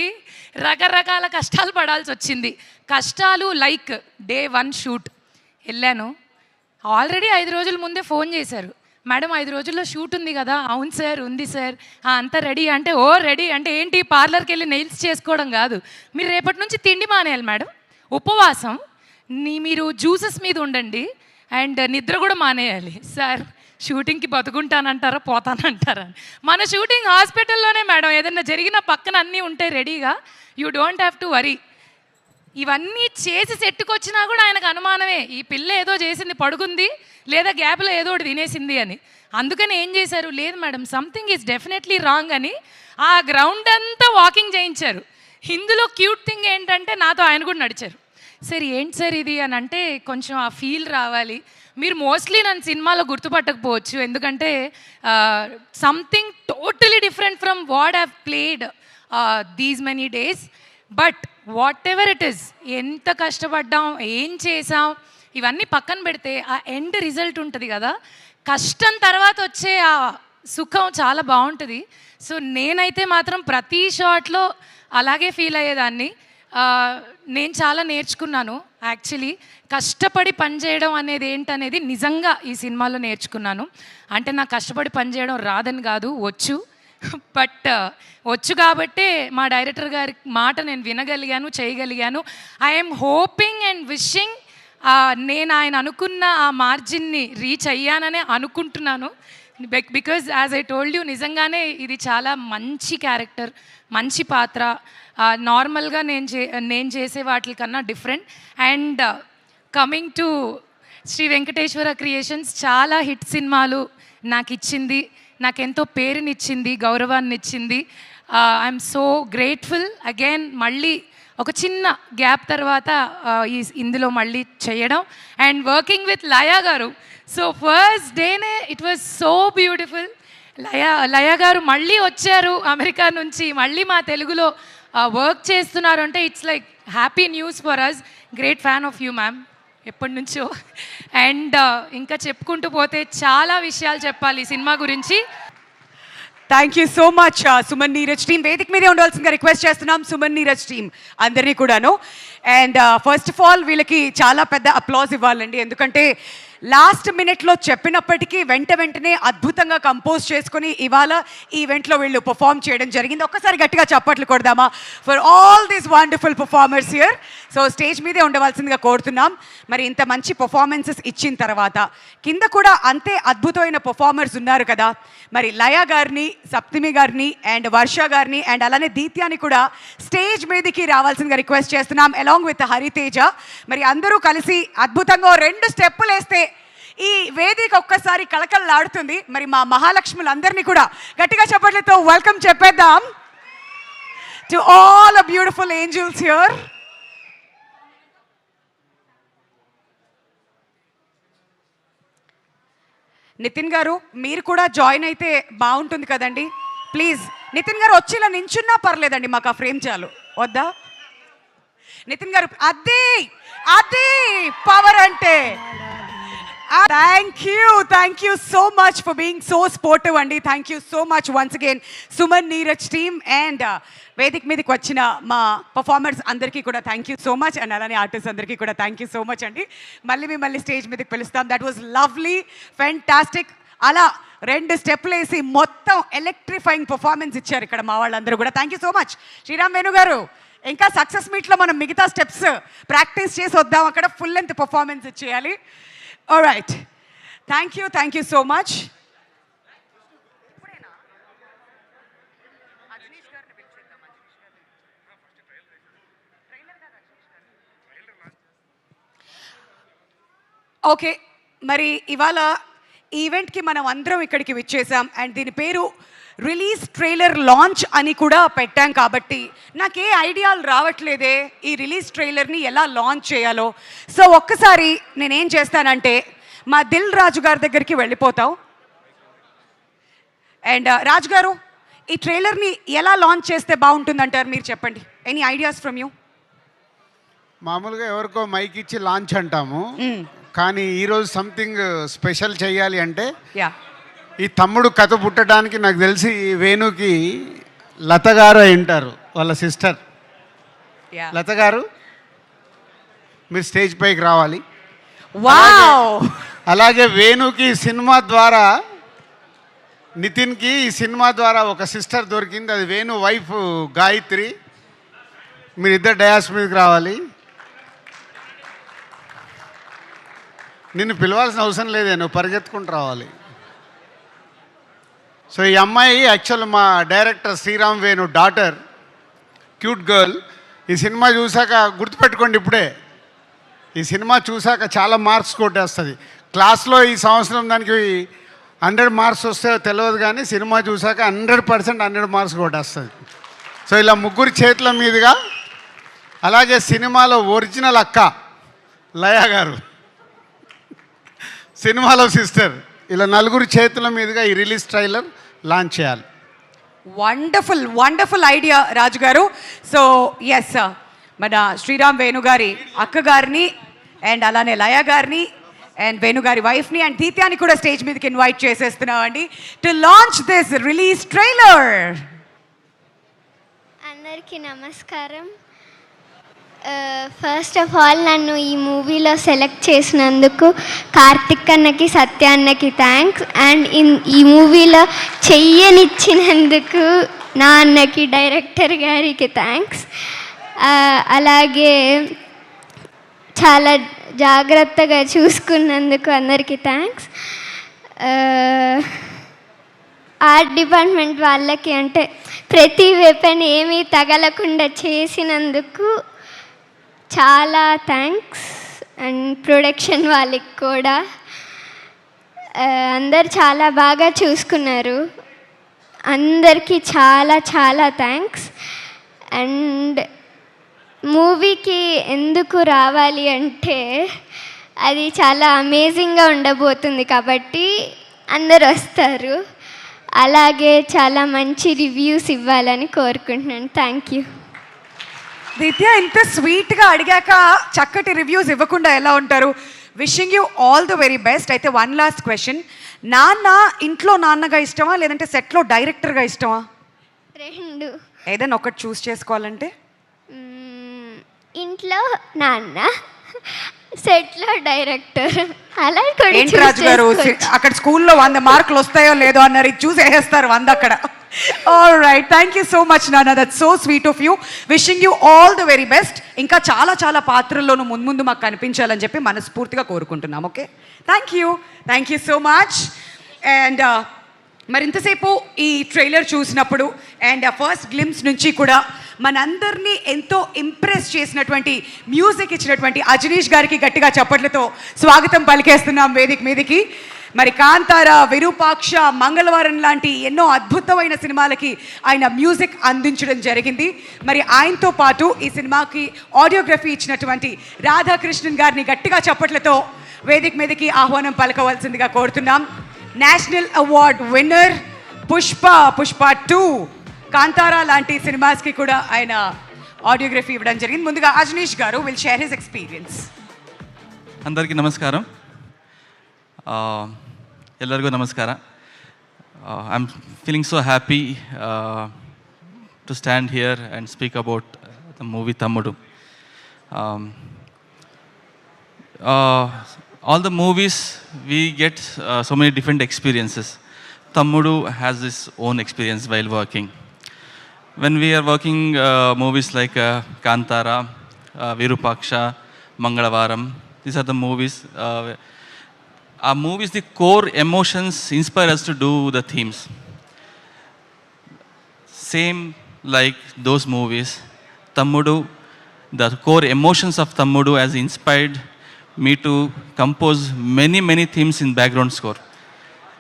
రకరకాల కష్టాలు పడాల్సి వచ్చింది. కష్టాలు లైక్ డే 1 షూట్ వెళ్ళాను. ఆల్రెడీ 5 రోజుల ముందే ఫోన్ చేశారు, మేడం 5 రోజుల్లో షూట్ ఉంది కదా. అవును సార్ ఉంది సార్. అంతా రెడీ అంటే, ఓ రెడీ అంటే ఏంటి పార్లర్కి వెళ్ళి నెయిల్స్ చేసుకోవడం కాదు, మీరు రేపటి నుంచి తిండి మానేయాలి మేడం, ఉపవాసం, మీరు జ్యూసెస్ మీద ఉండండి అండ్ నిద్ర కూడా మానేయాలి. సార్ షూటింగ్కి బతుకుంటానంటారా పోతానంటారా? మన షూటింగ్ హాస్పిటల్లోనే మేడం, ఏదైనా జరిగిన పక్కన అన్నీ ఉంటాయి రెడీగా, you don't have to worry. ఇవన్నీ చేసి సెట్టుకు వచ్చినా కూడా ఆయనకు అనుమానమే, ఈ పిల్ల ఏదో చేసింది పడుకుంది లేదా గ్యాప్లో ఏదో ఒకటి తినేసింది అని. అందుకని ఏం చేశారు, లేదు madam something is definitely wrong అని ఆ గ్రౌండ్ అంతా వాకింగ్ చేయించారు. ఇందులో క్యూట్ థింగ్ ఏంటంటే నాతో ఆయన కూడా నడిచారు. సార్ ఏంటి సార్ ఇది అని అంటే, కొంచెం ఆ ఫీల్ రావాలి. మీరు మోస్ట్లీ నన్ను సినిమాలో గుర్తుపట్టకపోవచ్చు, ఎందుకంటే something totally different from what have played these many days. But what ever it is, ఎంత కష్టపడ్డాం ఏం చేసాం ఇవన్నీ పక్కన పెడితే ఆ ఎండ్ రిజల్ట్ ఉంటుంది కదా, కష్టం తర్వాత వచ్చే ఆ సుఖం చాలా బాగుంటుంది. సో నేనైతే మాత్రం ప్రతి షాట్లో అలాగే ఫీల్ అయ్యేదాన్ని. నేను చాలా నేర్చుకున్నాను యాక్చువల్లీ. కష్టపడి పనిచేయడం అనేది ఏంటనేది నిజంగా ఈ సినిమాలో నేర్చుకున్నాను. అంటే నాకు కష్టపడి పనిచేయడం రాదని కాదు, వచ్చు. బట్ వచ్చు కాబట్టే మా డైరెక్టర్ గారి మాట నేను వినగలిగాను, చేయగలిగాను. ఐఎమ్ హోపింగ్ అండ్ విషింగ్ నేను ఆయన అనుకున్న ఆ మార్జిన్ని రీచ్ అయ్యాననే అనుకుంటున్నాను. Because as I told you, నిజంగానే ఇది చాలా మంచి క్యారెక్టర్, మంచి పాత్ర. నార్మల్గా నేను చేసే వాటికన్నా different. And coming to Shri Venkateswara creations, చాలా హిట్ సినిమాలు నాకు ఇచ్చింది, నాకెంతో పేరునిచ్చింది, గౌరవాన్ని ఇచ్చింది. I'm so grateful. అగైన్ మళ్ళీ ఒక చిన్న గ్యాప్ తర్వాత ఇందులో మళ్ళీ చేయడం అండ్ వర్కింగ్ విత్ లయా గారు. సో ఫస్ట్ డేనే it was so beautiful. Laya గారు మళ్ళీ వచ్చారు అమెరికా నుంచి, మళ్ళీ మా తెలుగులో వర్క్ చేస్తున్నారు అంటే it's like happy news for us. Great fan of you ma'am ఎప్పటి నుంచో. అండ్ ఇంకా చెప్పుకుంటూ పోతే చాలా విషయాలు చెప్పాలి ఈ సినిమా గురించి. Thank you so much Suman Neeraj team. వేదిక మీదే ఉండాల్సిందిగా రిక్వెస్ట్ చేస్తున్నాం సుమన్ నీరజ్ టీమ్ అందరినీ కూడాను. అండ్ ఫస్ట్ ఆఫ్ ఆల్ వీళ్ళకి చాలా పెద్ద అప్లాజ్ ఇవ్వాలండి, ఎందుకంటే లాస్ట్ మినిట్లో చెప్పినప్పటికీ వెంటనే అద్భుతంగా కంపోజ్ చేసుకుని ఇవాళ ఈవెంట్లో వీళ్ళు పర్ఫామ్ చేయడం జరిగింది. ఒక్కసారి గట్టిగా చప్పట్లు కొడదామా for all these wonderful performers here. So stage మీదే ఉండవలసిందిగా కోరుతున్నాం. మరి ఇంత మంచి పర్ఫార్మెన్సెస్ ఇచ్చిన తర్వాత కింద కూడా అంతే అద్భుతమైన పర్ఫార్మర్స్ ఉన్నారు కదా. మరి లయ గారిని, సప్తమి గారిని అండ్ వర్ష గారిని అండ్ అలానే దీత్యాని కూడా స్టేజ్ మీదకి రావాల్సిందిగా రిక్వెస్ట్ చేస్తున్నాం అలాంగ్ విత్ హరితేజ. మరి అందరూ కలిసి అద్భుతంగా 2 స్టెప్పులు వేస్తే ఈ వేదిక ఒక్కసారి కళకళలాడుతుంది. మరి మా మహాలక్ష్ములందరినీ కూడా గట్టిగా చప్పట్లతో వెల్కమ్ చెప్పేద్దాం to all beautiful angels here. Nitin garu మీరు కూడా జాయిన్ అయితే బాగుంటుంది కదండి. ప్లీజ్ నితిన్ గారు వచ్చి ఇలా నించున్నా పర్లేదండి, మాకు ఆ ఫ్రేమ్ చాలు. వద్దా నితిన్ గారు? అదే పవర్ అంటే. Thank you so much for being so sportive అండి. Thank you so much once again Suman Neeraj team and వేదిక మీదకి వచ్చిన మా పర్ఫార్మర్స్ అందరికీ కూడా thank you so much and అలానే ఆర్టిస్ట్ అందరికీ కూడా థ్యాంక్ యూ సో మచ్ అండి. మళ్ళీ స్టేజ్ మీదకి పిలుస్తాం. That was lovely, fantastic. అలా 2 స్టెప్లు వేసి మొత్తం ఎలక్ట్రిఫైయింగ్ పర్ఫార్మెన్స్ ఇచ్చారు ఇక్కడ మా వాళ్ళందరూ కూడా. Thank you so much Sriram Venu గారు. ఇంకా సక్సెస్ మీట్లో మనం మిగతా స్టెప్స్ ప్రాక్టీస్ చేసి వద్దాం, అక్కడ ఫుల్ లెంత్ పర్ఫార్మెన్స్ ఇచ్చేయాలి. Alright, thank you so much. Okay, మరి ఇవాళ ఈవెంట్కి మనం అందరం ఇక్కడికి విచ్చేసాం అండ్ దీని పేరు రిలీజ్ ట్రైలర్ లాంచ్ అని కూడా పెట్టాం కాబట్టి నాకే ఐడియాలు రావట్లేదే ఈ రిలీజ్ ట్రైలర్ని ఎలా లాంచ్ చేయాలో. సో ఒక్కసారి నేనేం చేస్తానంటే మా దిల్ రాజు గారి దగ్గరికి వెళ్ళిపోతాం. అండ్ రాజు గారు, ఈ ట్రైలర్ని ఎలా లాంచ్ చేస్తే బాగుంటుందంటారు, మీరు చెప్పండి. Any ideas from you? మామూలుగా ఎవరికో మైక్ ఇచ్చి లాంచ్ అంటాము, కానీ ఈరోజు సంథింగ్ స్పెషల్ చేయాలి అంటే యా, ఈ తమ్ముడు కథ పుట్టడానికి నాకు తెలిసి వేణుకి లత గారు అయి ఉంటారు, వాళ్ళ సిస్టర్. యా. లత గారు, మీరు స్టేజ్ పైకి రావాలి. వావ్. అలాగే వేణుకి సినిమా ద్వారా, నితిన్కి ఈ సినిమా ద్వారా ఒక సిస్టర్ దొరికింది, అది వేణు వైఫ్ గాయత్రి. మీరిద్దరు డయాస్ మీదకి రావాలి. నిన్ను పిలవాల్సిన అవసరం లేదే, నువ్వు పరిగెత్తుకుంటూ రావాలి. సో ఈ అమ్మాయి యాక్చువల్ మా director Sriram Venu daughter, cute girl. ఈ సినిమా చూసాక గుర్తుపెట్టుకోండి, ఇప్పుడే ఈ సినిమా చూసాక చాలా మార్క్స్ కొట్టేస్తుంది. క్లాస్లో ఈ సంవత్సరం దానికి 100 మార్క్స్ వస్తాయో తెలియదు, కానీ సినిమా చూసాక 100% 100 మార్క్స్ కొట్టేస్తుంది. సో ఇలా ముగ్గురు చేతుల మీదుగా, అలాగే సినిమాలో ఒరిజినల్ అక్క లయ గారు, సినిమాలో సిస్టర్, ఇలా నలుగురు చేతుల మీదుగా ఈ రిలీజ్ ట్రైలర్ లాంచ్ చేయాలి. వండర్ఫుల్ వండర్ఫుల్ ఐడియా రాజు గారు. సో ఎస్, మన శ్రీరామ్ వేణు గారి అక్క గారిని అండ్ అలానే లయ గారిని అండ్ వేణు గారి వైఫ్ని అండ్ దీత్యాన్ని కూడా స్టేజ్ మీదకి ఇన్వైట్ చేసేస్తున్నామండి to launch this release trailer. అందరికీ నమస్కారం. ఫస్ట్ ఆఫ్ ఆల్ నన్ను ఈ మూవీలో సెలెక్ట్ చేసినందుకు కార్తిక్ అన్నకి, సత్య అన్నకి థ్యాంక్స్. అండ్ ఈ మూవీలో చెయ్యనిచ్చినందుకు నా అన్నకి, డైరెక్టర్ గారికి థ్యాంక్స్. అలాగే చాలా జాగ్రత్తగా చూసుకున్నందుకు అందరికీ థ్యాంక్స్. ఆర్ట్ డిపార్ట్మెంట్ వాళ్ళకి, అంటే ప్రతి వెపన్ ఏమీ తగలకుండా చేసినందుకు చాలా థ్యాంక్స్. అండ్ ప్రొడక్షన్ వాళ్ళకి కూడా అందరు చాలా బాగా చూసుకున్నారు. అందరికీ చాలా చాలా థ్యాంక్స్. అండ్ మూవీకి ఎందుకు రావాలి అంటే అది చాలా అమేజింగ్గా ఉండబోతుంది కాబట్టి అందరు వస్తారు. అలాగే చాలా మంచి రివ్యూస్ ఇవ్వాలని కోరుకుంటున్నాను. Thank you. దిత్య, ఇంత స్వీట్గా అడిగాక చక్కటి రివ్యూస్ ఇవ్వకుండా ఎలా ఉంటారు? Wishing you all the very best. అయితే వన్ లాస్ట్ క్వశ్చన్, నాన్న ఇంట్లో నాన్నగా ఇష్టమా లేదంటే సెట్లో డైరెక్టర్గా ఇష్టమా? రెండు. ఏదైనా ఒకటి చూస్ చేసుకోవాలంటే? ఇంట్లో నాన్న, సెట్లో డైరెక్టర్. అలా కూడా ఏంటి రాజు గారు, అక్కడ స్కూల్లో 100 మార్కులు వస్తాయో లేదో అన్నారు, ఇది చూసి వేసేస్తారు 100 అక్కడ. All right, thank you so much నాన్న, that's so sweet of you. Wishing you all the very best. ఇంకా చాలా చాలా పాత్రల్లోనూ ముందు మాకు కనిపించాలని చెప్పి మనస్ఫూర్తిగా కోరుకుంటున్నాం. Okay, thank you so much. And మరింతసేపు ఈ ట్రైలర్ చూసినప్పుడు అండ్ ఫస్ట్ గ్లిమ్స్ నుంచి కూడా మనందరినీ ఎంతో ఇంప్రెస్ చేసినటువంటి మ్యూజిక్ ఇచ్చినటువంటి అజనీష్ గారికి గట్టిగా చప్పట్లతో స్వాగతం పలికేస్తున్నాం వేదిక మీదకి. మరి కాంతార, విరూపాక్ష, మంగళవారం లాంటి ఎన్నో అద్భుతమైన సినిమాలకి ఆయన మ్యూజిక్ అందించడం జరిగింది. మరి ఆయనతో పాటు ఈ సినిమాకి ఆడియోగ్రఫీ ఇచ్చినటువంటి రాధాకృష్ణన్ గారిని గట్టిగా చప్పట్లతో వేదిక మీదకి ఆహ్వానం పలకవలసిందిగా కోరుతున్నాం. National award winner Pushpa 2, Kantara లాంటి సినిమాస్కి కూడా ఆయన ఆడియోగ్రఫీ ఇవ్వడం జరిగింది. ముందుగా అజనీష్ గారు విల్ షేర్ హిస్ ఎక్స్పీరియన్స్. అందరికీ నమస్కారం. ಎಲ್ಲರಿಗೂ ನಮಸ್ಕಾರ. I am feeling so happy to stand here and speak about the movie Tammudu. All the movies we get so many different experiences. Tammudu has his own experience while working. When we are working movies like Kantara, Virupaksha, Mangalavaram, these are the movies. Our movies, the core emotions inspire us to do the themes. Same like those movies, Tammudu, the core emotions of Tammudu has inspired me to compose many themes in background score.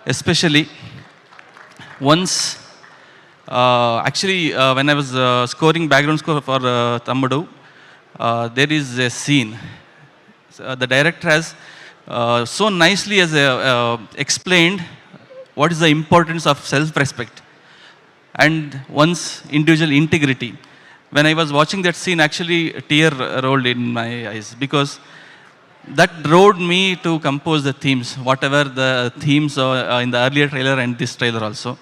Especially once, when I was scoring background score for Tammudu, there is a scene. The director has so nicely explained what is the importance of self-respect and one's individual integrity. When I was watching that scene, actually a tear rolled in my eyes, because that drove me to compose the themes, whatever the themes are in the earlier trailer and this trailer also.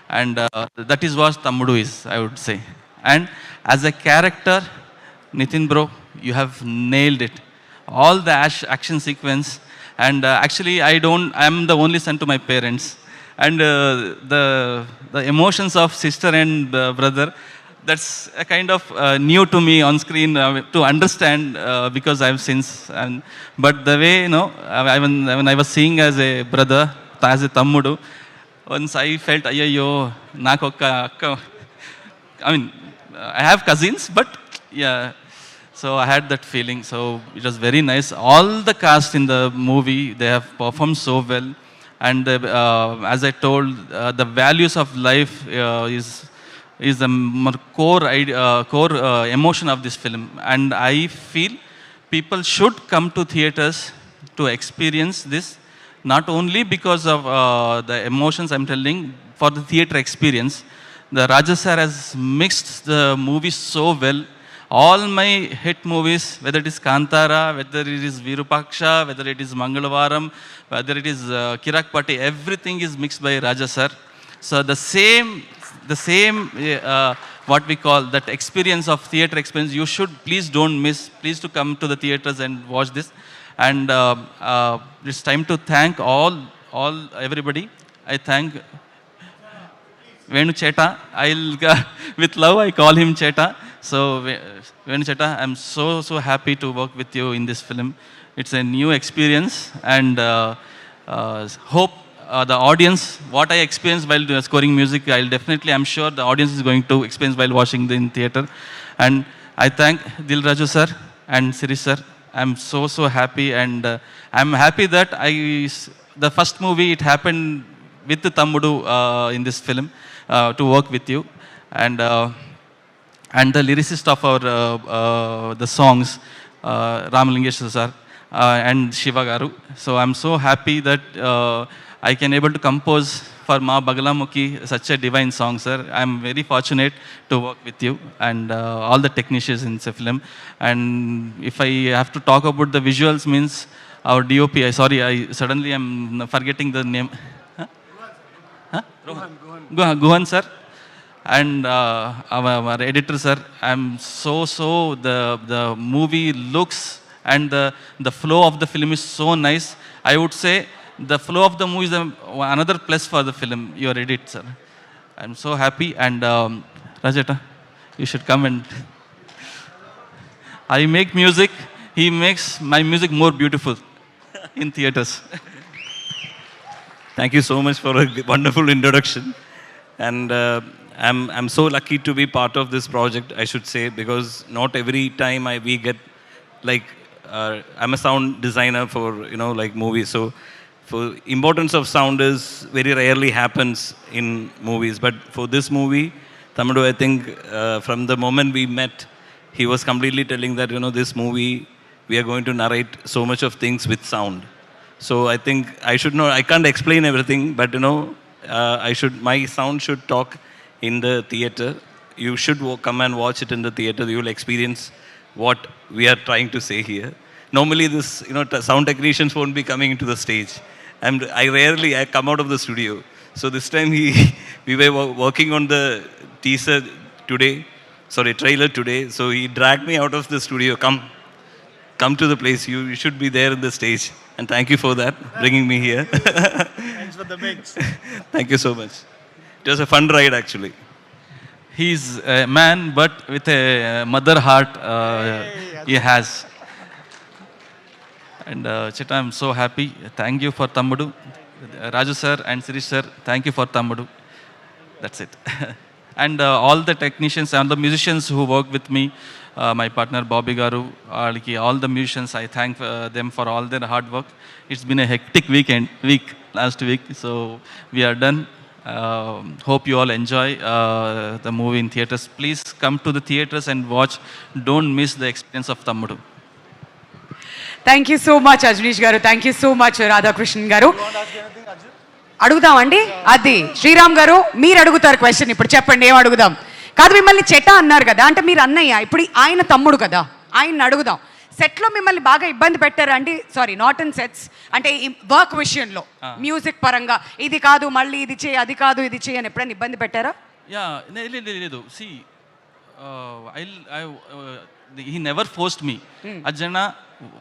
And that is what Tammudu is, I would say. And as a character, Nitin bro, you have nailed it. All the action sequence, and actually I'm the only son to my parents, and the emotions of sister and brother, that's a kind of new to me on screen to understand, because I've since, but the way, when I was seeing as a brother, as a Tammudu, once I felt ayyo nakoka akka, I mean, I have cousins, but yeah. So I had that feeling. So it was very nice. All the cast in the movie, they have performed so well. And as I told, the values of life is the core emotion of this film. And I feel people should come to theaters to experience this, not only because of the emotions I'm telling, for the theater experience. The Raja sir has mixed the movie so well. All my hit movies, whether it is Kantara, whether it is Virupaksha, whether it is Mangalavaram, whether it is Kirakpati, everything is mixed by Raja sir. So the same what we call that experience of theater experience, you should please don't miss. Please to come to the theaters and watch this. And it's time to thank all everybody. I thank Venu Cheta. With love, I call him Cheta. So, Venu Cheta, I'm so happy to work with you in this film. It's a new experience, and hope the audience, what I experienced while scoring music, I'm sure the audience is going to experience while watching in theater. And I thank Dil Raju sir and Sirish sir. I'm so happy, and I'm happy that the first movie, it happened with Tammudu in this film, to work with you. And the lyricist of our the songs, Ramalingeshwar sir and Shiva Garu. So I'm so happy that I can able to compose for Ma Bagalamukhi such a divine song, sir. I'm very fortunate to work with you and all the technicians in the film. And if I have to talk about the visuals, means our DOP, I suddenly am forgetting the name. Guhan sir. And our editor sir, I'm so the movie looks and the flow of the film is so nice. I would say the flow of the movie is another plus for the film, your edit sir. I'm so happy. And Rajeta, you should come. And I make music, he makes my music more beautiful in theaters. Thank you so much for a wonderful introduction. And I'm so lucky to be part of this project, I should say, because not every time we get, like, I'm a sound designer for, like movies. So for importance of sound is very rarely happens in movies. But for this movie, Tammudu, I think from the moment we met, he was completely telling that, this movie, we are going to narrate so much of things with sound. So I think I can't explain everything, but my sound should talk in the theater. You should come and watch it in the theater. You will experience what we are trying to say here. Normally this, sound technicians won't be coming into the stage. I come out of the studio. So this time we were working on the trailer today. So he dragged me out of the studio. Come to the place. You should be there in the stage. And thank you for that, bringing me here. Thanks for the mix. Thank you so much. It was a fun ride, actually. He's a man, but with a mother heart he has. And Cheta, I'm so happy. Thank you for Tammudu. Raju sir and Sirish sir, thank you for Tammudu. That's it. And all the technicians and the musicians who work with me, my partner Bobby Garu, all the musicians, I thank them for all their hard work. It's been a hectic week last week, so we are done. Hope you all enjoy the movie in theaters. Please come to the theaters and watch. Don't miss the experience of Tammudu. Thank you so much Ajaneesh garu, thank you so much Radhakrishnan garu. అడుగుదామండి, అది శ్రీరామ్ గారు మీరు అడుగుతారు question, ఇప్పుడు చెప్పండి ఏం అడుగుదాం. కాదు, మిమ్మల్ని చెట్ట అన్నారు కదా, అంటే మీరు అన్నయ్య, ఇప్పుడు ఆయన తమ్ముడు కదా, ఆయన్ని అడుగుదాం. సెట్లో మిమ్మల్ని బాగా ఇబ్బంది పెట్టారా అండి? సారీ, నాట్ ఇన్ సెట్స్, అంటే ఈ వర్క్ విషయంలో మ్యూజిక్ పరంగా ఇది కాదు మళ్ళీ ఇది చేయి, అది కాదు ఇది చేయి అని ఎప్పుడైనా ఇబ్బంది పెట్టారా? యా, లేదు. See, he never forced me. Ajana,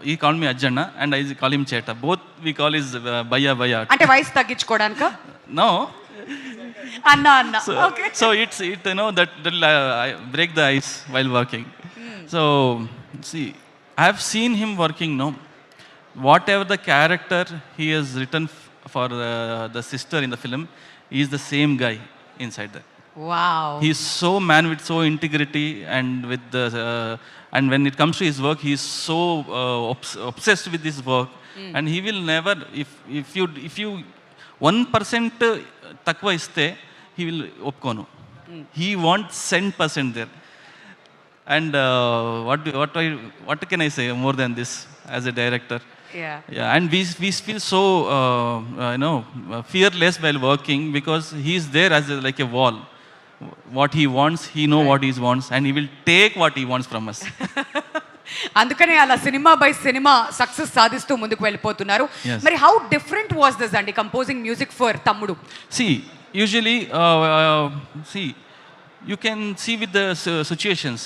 he called me Ajana and I call him Cheta. Both we call his Baya. అంటే వయసు తగ్గించుకోవడానికా? No. అన్న. Okay. So it's that I break the ice while working. So see, I have seen him working. No, whatever the character he has written for the sister in the film, he is the same guy inside that. Wow. He's so man with so integrity and with the and when it comes to his work, he's so obsessed with his work, and he will never, if you 1% takwa iste, he will opkono. He wants 100% there. And what can I say more than this as a director? Yeah, and we feel so fearless while working because he's there as like a wall. What he wants, he know what he wants, and he will take what he wants from us. అందుకనే అలా cinema by cinema success సాధిస్తూ ముందుకు వెళ్ళిపోతున్నారు. మరి how different was this అండి composing music for తమ్ముడు? Usually you can see with the situations.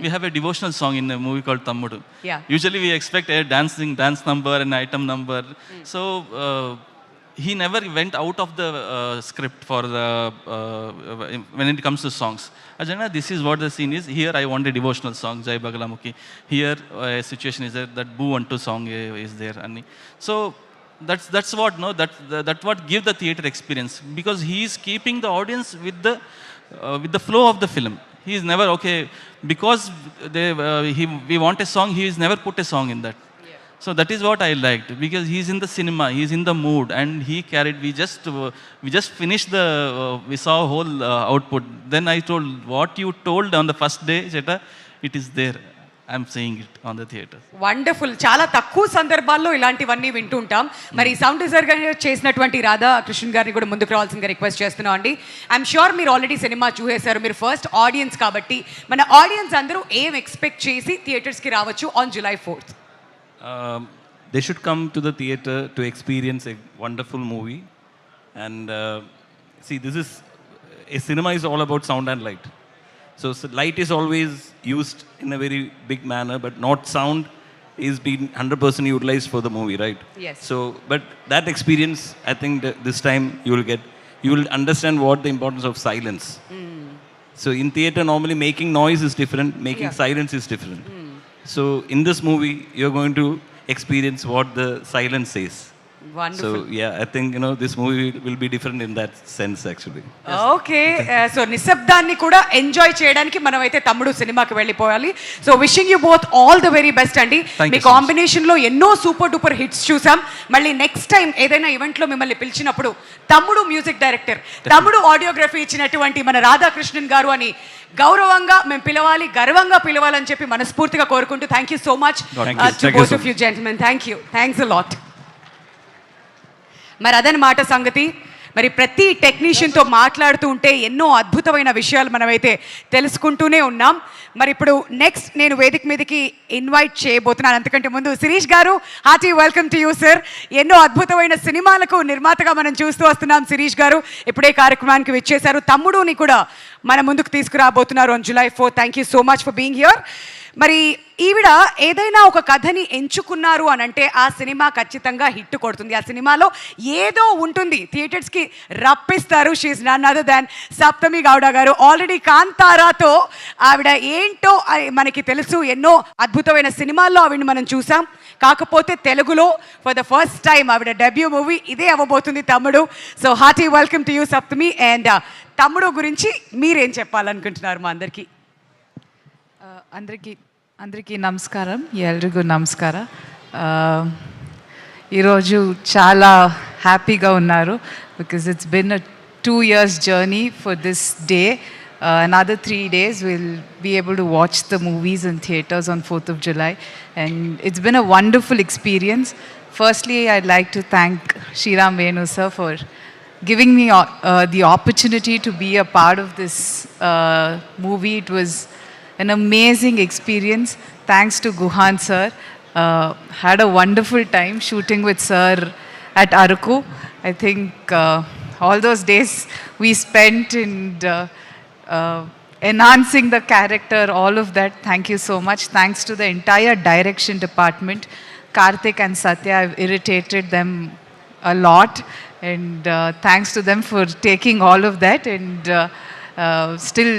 We have a devotional song in a movie called Tammudu. Usually we expect a dance number and item number. So he never went out of the script for the when it comes to songs. Ajana, this is what the scene is. Here I want a devotional song, Jai Bagalamukhi. Here a situation is there, that Boo Antu song is there. And so that's what that's what give the theater experience, because he is keeping the audience with the flow of the film. He is never because we want a song, he is never put a song in that. So that is what I liked, because he's in the cinema, he's in the mood, and he carried. We just finished we saw whole output. Then I told what you told on the first day, Cheta, it is there. I'm saying it on the theater. Wonderful. చాలా తక్కువ సందర్భాల్లో ఇలాంటివన్నీ వింటుంటాం. మరి sound designer గారు చేసినటువంటి రాధా కృష్ణన్ గారిని కూడా ముందుకు రావాల్సిందిగా రిక్వెస్ట్ చేస్తున్నాం అండి. ఐఎమ్ షూర్ మీరు ఆల్రెడీ సినిమా చూసేశారు, మీరు ఫస్ట్ ఆడియన్స్ కాబట్టి మన ఆడియన్స్ అందరూ ఏం ఎక్స్పెక్ట్ చేసి థియేటర్స్కి రావచ్చు on July 4th? They should come to the theater to experience a wonderful movie. And see, a cinema is all about sound and light. So light is always used in a very big manner, but not sound is being 100% utilized for the movie, right? Yes. So, but that experience, I think this time you will understand what the importance of silence. So in theater, normally making noise is different, making silence is different. So in this movie, you're going to experience what the silence says. Wonderful. So yeah, I think this movie will be different in that sense actually. Okay, so నిశ్శబ్దాన్ని కూడా enjoy చేయడానికి మనం అయితే తమ్ముడు సినిమాకి వెళ్ళిపోవాలి. So wishing you both all the very best అండి. మీ కాంబినేషన్లో ఎన్నో సూపర్ డూపర్ హిట్స్ చూసాం. మళ్ళీ నెక్స్ట్ టైం ఏదైనా ఈవెంట్లో మిమ్మల్ని పిలిచినప్పుడు తమ్ముడు మ్యూజిక్ డైరెక్టర్, తమ్ముడు ఆడియోగ్రఫీ ఇచ్చినటువంటి మన రాధాకృష్ణన్ గారు అని గౌరవంగా మేము పిలవాలి, గర్వంగా పిలవాలని చెప్పి మనస్ఫూర్తిగా కోరుకుంటూ thank you so much to both of you gentlemen. Thank you, thanks a lot. మరి అదనమాట సంగతి. మరి ప్రతి టెక్నీషియన్తో మాట్లాడుతూ ఉంటే ఎన్నో అద్భుతమైన విషయాలు మనమైతే తెలుసుకుంటూనే ఉన్నాం. మరి ఇప్పుడు నెక్స్ట్ నేను వేదిక మీదకి ఇన్వైట్ చేయబోతున్నాను. అంతకంటే ముందు శిరీష్ గారు, hearty welcome to you sir. ఎన్నో అద్భుతమైన సినిమాలకు నిర్మాతగా మనం చూస్తూ వస్తున్నాం. శిరీష్ గారు ఇప్పుడే కార్యక్రమానికి విచ్చేశారు. తమ్ముడుని కూడా మన ముందుకు తీసుకురాబోతున్నారు on July 4th. Thank you so much for being here. మరి ఈవిడ ఏదైనా ఒక కథని ఎంచుకున్నారు అని అంటే ఆ సినిమా ఖచ్చితంగా హిట్ కొడుతుంది. ఆ సినిమాలో ఏదో ఉంటుంది, థియేటర్స్కి రప్పిస్తారు. షీఈ్ నన్ అదర్ దాన్ సప్తమి గౌడ గారు. ఆల్రెడీ కాంతారాతో ఆవిడ ఏంటో మనకి తెలుసు, ఎన్నో అద్భుతమైన సినిమాల్లో ఆవిడని మనం చూసాం. కాకపోతే తెలుగులో ఫర్ ద ఫస్ట్ టైం ఆవిడ డెబ్యూ మూవీ ఇదే అవ్వబోతుంది తమ్ముడు. So hearty welcome to you Saptami. And తమ్ముడు గురించి మీరేం చెప్పాలనుకుంటున్నారు మా అందరికీ? అందరికీ నమస్కారం, ఎల్రిಗೂ నమస్కార. ఈరోజు చాలా హ్యాపీగా ఉన్నారు because it's been a 2 years journey for this day. Another 3 days we'll be able to watch the movies in theaters on 4th of July, and it's been a wonderful experience. Firstly, I'd like to thank Sriram Venu sir for giving me the opportunity to be a part of this movie. It was an amazing experience. Thanks to Guhan sir. Had a wonderful time shooting with sir at Araku. I think all those days we spent in enhancing the character, all of that. Thank you so much. Thanks to the entire direction department. Karthik and Satya, I've irritated them a lot, and thanks to them for taking all of that and still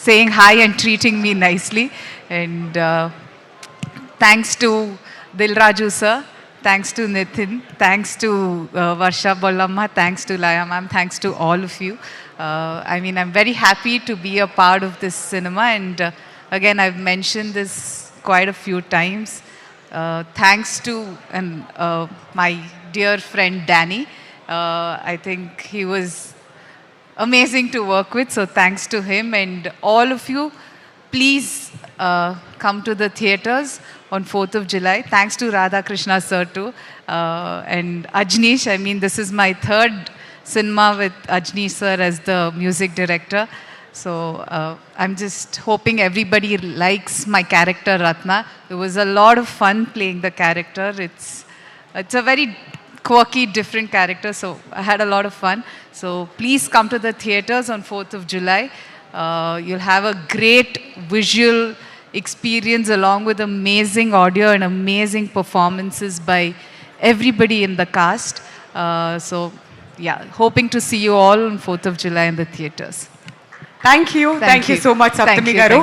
saying hi and treating me nicely. And thanks to Dilraju sir, thanks to Nitin, thanks to Varsha Bollamma, thanks to Laya ma'am, thanks to all of you. I mean, I'm very happy to be a part of this cinema, and again, I've mentioned this quite a few times. Thanks to my dear friend Danny. I think he was amazing to work with, so thanks to him. And all of you, please come to the theaters on 4th of July. Thanks to Radha Krishna sir too, and Ajnish. I mean, this is my 3rd cinema with Ajnish sir as the music director. So I'm just hoping everybody likes my character Ratna. It was a lot of fun playing the character. It's a very quirky, different character, so I had a lot of fun. So please come to the theaters on 4th of July. You'll have a great visual experience along with amazing audio and amazing performances by everybody in the cast. So yeah, hoping to see you all on 4th of July in the theaters. Thank you so much Saptami garu.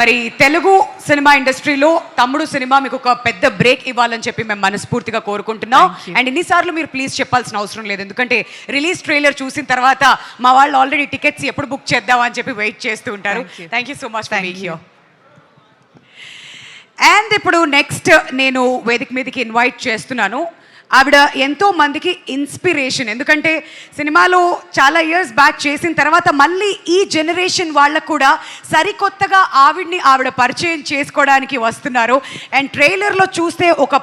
మరి Telugu cinema ఇండస్ట్రీలో తమ్ముడు cinema మీకు ఒక పెద్ద break ఇవ్వాలని చెప్పి మేము మనస్ఫూర్తిగా కోరుకుంటున్నాం. అండ్ ఇన్నిసార్లు మీరు ప్లీజ్ చెప్పాల్సిన అవసరం లేదు, ఎందుకంటే రిలీజ్ ట్రైలర్ చూసిన తర్వాత మా వాళ్ళు ఆల్రెడీ టికెట్స్ ఎప్పుడు బుక్ చేద్దాం అని చెప్పి వెయిట్ చేస్తూ ఉంటారు. Thank you so much for being here. And ఇప్పుడు నెక్స్ట్ నేను వేదిక మీదకి ఇన్వైట్ చేస్తున్నాను. ఆవిడ ఎంతో మందికి ఇన్స్పిరేషన్, ఎందుకంటే సినిమాలో చాలా ఇయర్స్ బ్యాక్ చేసిన తర్వాత మళ్ళీ ఈ జనరేషన్ వాళ్ళకు కూడా సరికొత్తగా ఆవిడ పరిచయం చేసుకోవడానికి వస్తున్నారు. అండ్ ట్రైలర్లో చూస్తే ఒక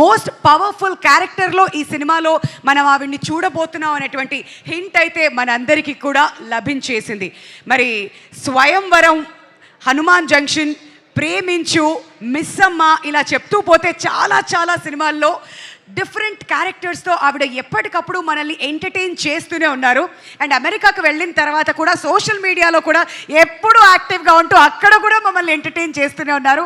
మోస్ట్ పవర్ఫుల్ క్యారెక్టర్లో ఈ సినిమాలో మనం ఆవిడ్ని చూడబోతున్నాం అనేటువంటి హింట్ అయితే మనందరికీ కూడా లభించేసింది. మరి స్వయంవరం, హనుమాన్ జంక్షన్, ప్రేమించు, మిస్సమ్మ, ఇలా చెప్తూ పోతే చాలా చాలా సినిమాల్లో డిఫరెంట్ క్యారెక్టర్స్తో ఆవిడ ఎప్పటికప్పుడు మనల్ని ఎంటర్టైన్ చేస్తూనే ఉన్నారు. అండ్ అమెరికాకు వెళ్ళిన తర్వాత కూడా సోషల్ మీడియాలో కూడా ఎప్పుడూ యాక్టివ్గా ఉంటూ అక్కడ కూడా మమ్మల్ని ఎంటర్టైన్ చేస్తూనే ఉన్నారు.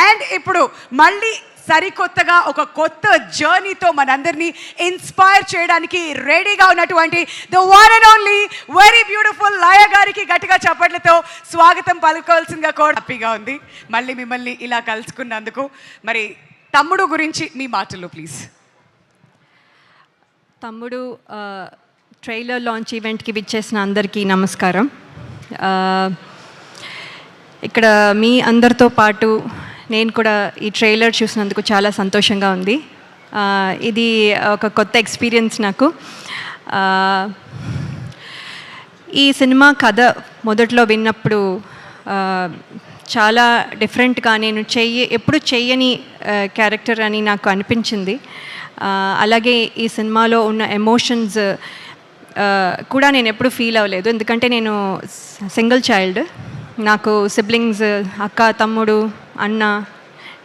అండ్ ఇప్పుడు మళ్ళీ సరికొత్తగా ఒక కొత్త జర్నీతో మనందరినీ ఇన్స్పైర్ చేయడానికి రెడీగా ఉన్నటువంటి the one and only very beautiful Laya గారికి గట్టిగా చప్పట్లతో స్వాగతం పలుకోవాల్సిందిగా కూడా హ్యాపీగా ఉంది మళ్ళీ మిమ్మల్ని ఇలా కలుసుకున్నందుకు. మరి తమ్ముడు గురించి మీ మాటల్లో ప్లీజ్. తమ్ముడు ట్రైలర్ లాంచ్ ఈవెంట్కి విచ్చేసిన అందరికీ నమస్కారం. ఇక్కడ మీ అందరితో పాటు నేను కూడా ఈ ట్రైలర్ చూసినందుకు చాలా సంతోషంగా ఉంది. ఇది ఒక కొత్త ఎక్స్పీరియన్స్ నాకు. ఈ సినిమా కథ మొదట్లో విన్నప్పుడు చాలా డిఫరెంట్గా, నేను ఎప్పుడు చెయ్యని క్యారెక్టర్ అని నాకు అనిపించింది. అలాగే ఈ సినిమాలో ఉన్న ఎమోషన్స్ కూడా నేను ఎప్పుడు ఫీల్ అవ్వలేదు, ఎందుకంటే నేను సింగిల్ చైల్డ్. నాకు సిబ్లింగ్స్, అక్క, తమ్ముడు, అన్న,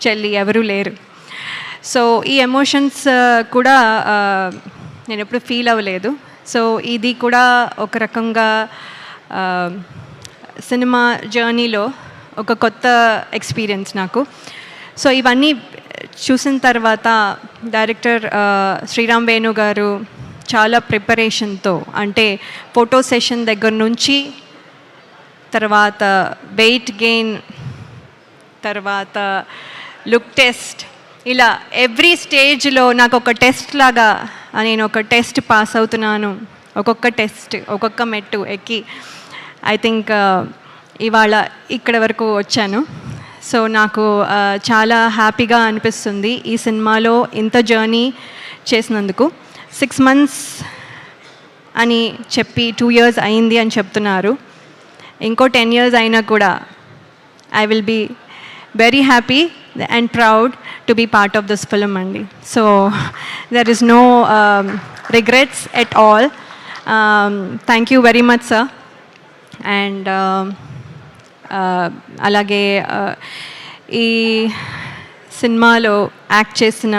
చెల్లి ఎవరూ లేరు. సో ఈ ఎమోషన్స్ కూడా నేను ఎప్పుడు ఫీల్ అవ్వలేదు. సో ఇది కూడా ఒక రకంగా సినిమా జర్నీలో ఒక కొత్త ఎక్స్పీరియన్స్ నాకు. సో ఇవన్నీ చూసిన తర్వాత డైరెక్టర్ శ్రీరామ్ వేణు గారు చాలా ప్రిపరేషన్తో, అంటే ఫోటో సెషన్ దగ్గర నుంచి తర్వాత వెయిట్ గెయిన్, తర్వాత లుక్ టెస్ట్, ఇలా ఎవ్రీ స్టేజ్లో నాకు ఒక టెస్ట్ లాగా నేను ఒక టెస్ట్ పాస్ అవుతున్నాను. ఒక్కొక్క టెస్ట్, ఒక్కొక్క మెట్టు ఎక్కి ఐ థింక్ ఇవాళ ఇక్కడ వరకు వచ్చాను. సో నాకు చాలా హ్యాపీగా అనిపిస్తుంది ఈ సినిమాలో ఇంత జర్నీ చేసినందుకు. 6 months అని చెప్పి 2 years అయింది అని చెప్తున్నారు. ఇంకో 10 years అయినా కూడా I will be very happy and proud to be part of this film andi. So there is no regrets at all. Thank you very much sir. And alage ee సినిమాలో act చేసిన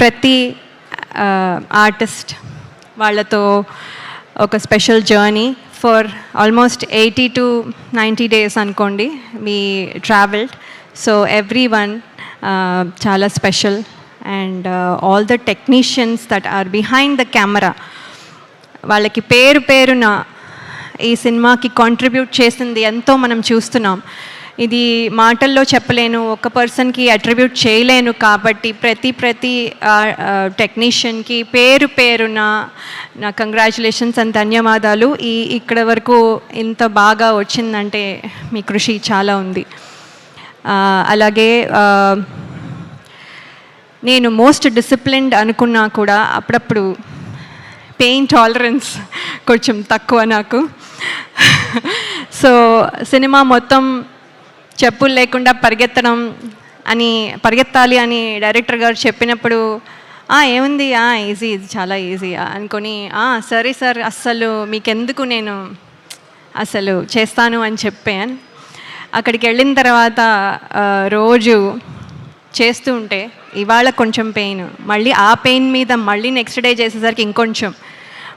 ప్రతి artist వాళ్ళతో ఒక special journey for almost 80 to 90 days అనుకోండి we traveled. So everyone chala special, and all the technicians that are behind the camera వాళ్ళకి పేరు పేరున ఈ సినిమాకి కాంట్రిబ్యూట్ చేసింది ఎంతో మనం చూస్తున్నాం. ఇది మాటల్లో చెప్పలేను, ఒక పర్సన్కి అట్రిబ్యూట్ చేయలేను. కాబట్టి ప్రతి టెక్నీషియన్కి పేరు పేరున నా కంగ్రాచులేషన్స్ అండ్ ధన్యవాదాలు. ఇక్కడ వరకు ఇంత బాగా వచ్చిందంటే మీ కృషి చాలా ఉంది. అలాగే నేను మోస్ట్ డిసిప్లిన్డ్ అనుకున్నా కూడా అప్పుడప్పుడు పెయిన్ టాలరెన్స్ కొంచెం తక్కువ నాకు. సో సినిమా మొత్తం చెప్పులు లేకుండా పరిగెత్తాలి అని డైరెక్టర్ గారు చెప్పినప్పుడు ఏముంది ఈజీ, ఇది చాలా ఈజీ అనుకొని సరే సార్ అస్సలు మీకెందుకు, నేను అసలు చేస్తాను అని చెప్పాను. అక్కడికి వెళ్ళిన తర్వాత రోజు చేస్తూ ఉంటే ఇవాళ కొంచెం పెయిన్, మళ్ళీ ఆ పెయిన్ మీద మళ్ళీ నెక్స్ట్ డే చేసేసరికి ఇంకొంచెం,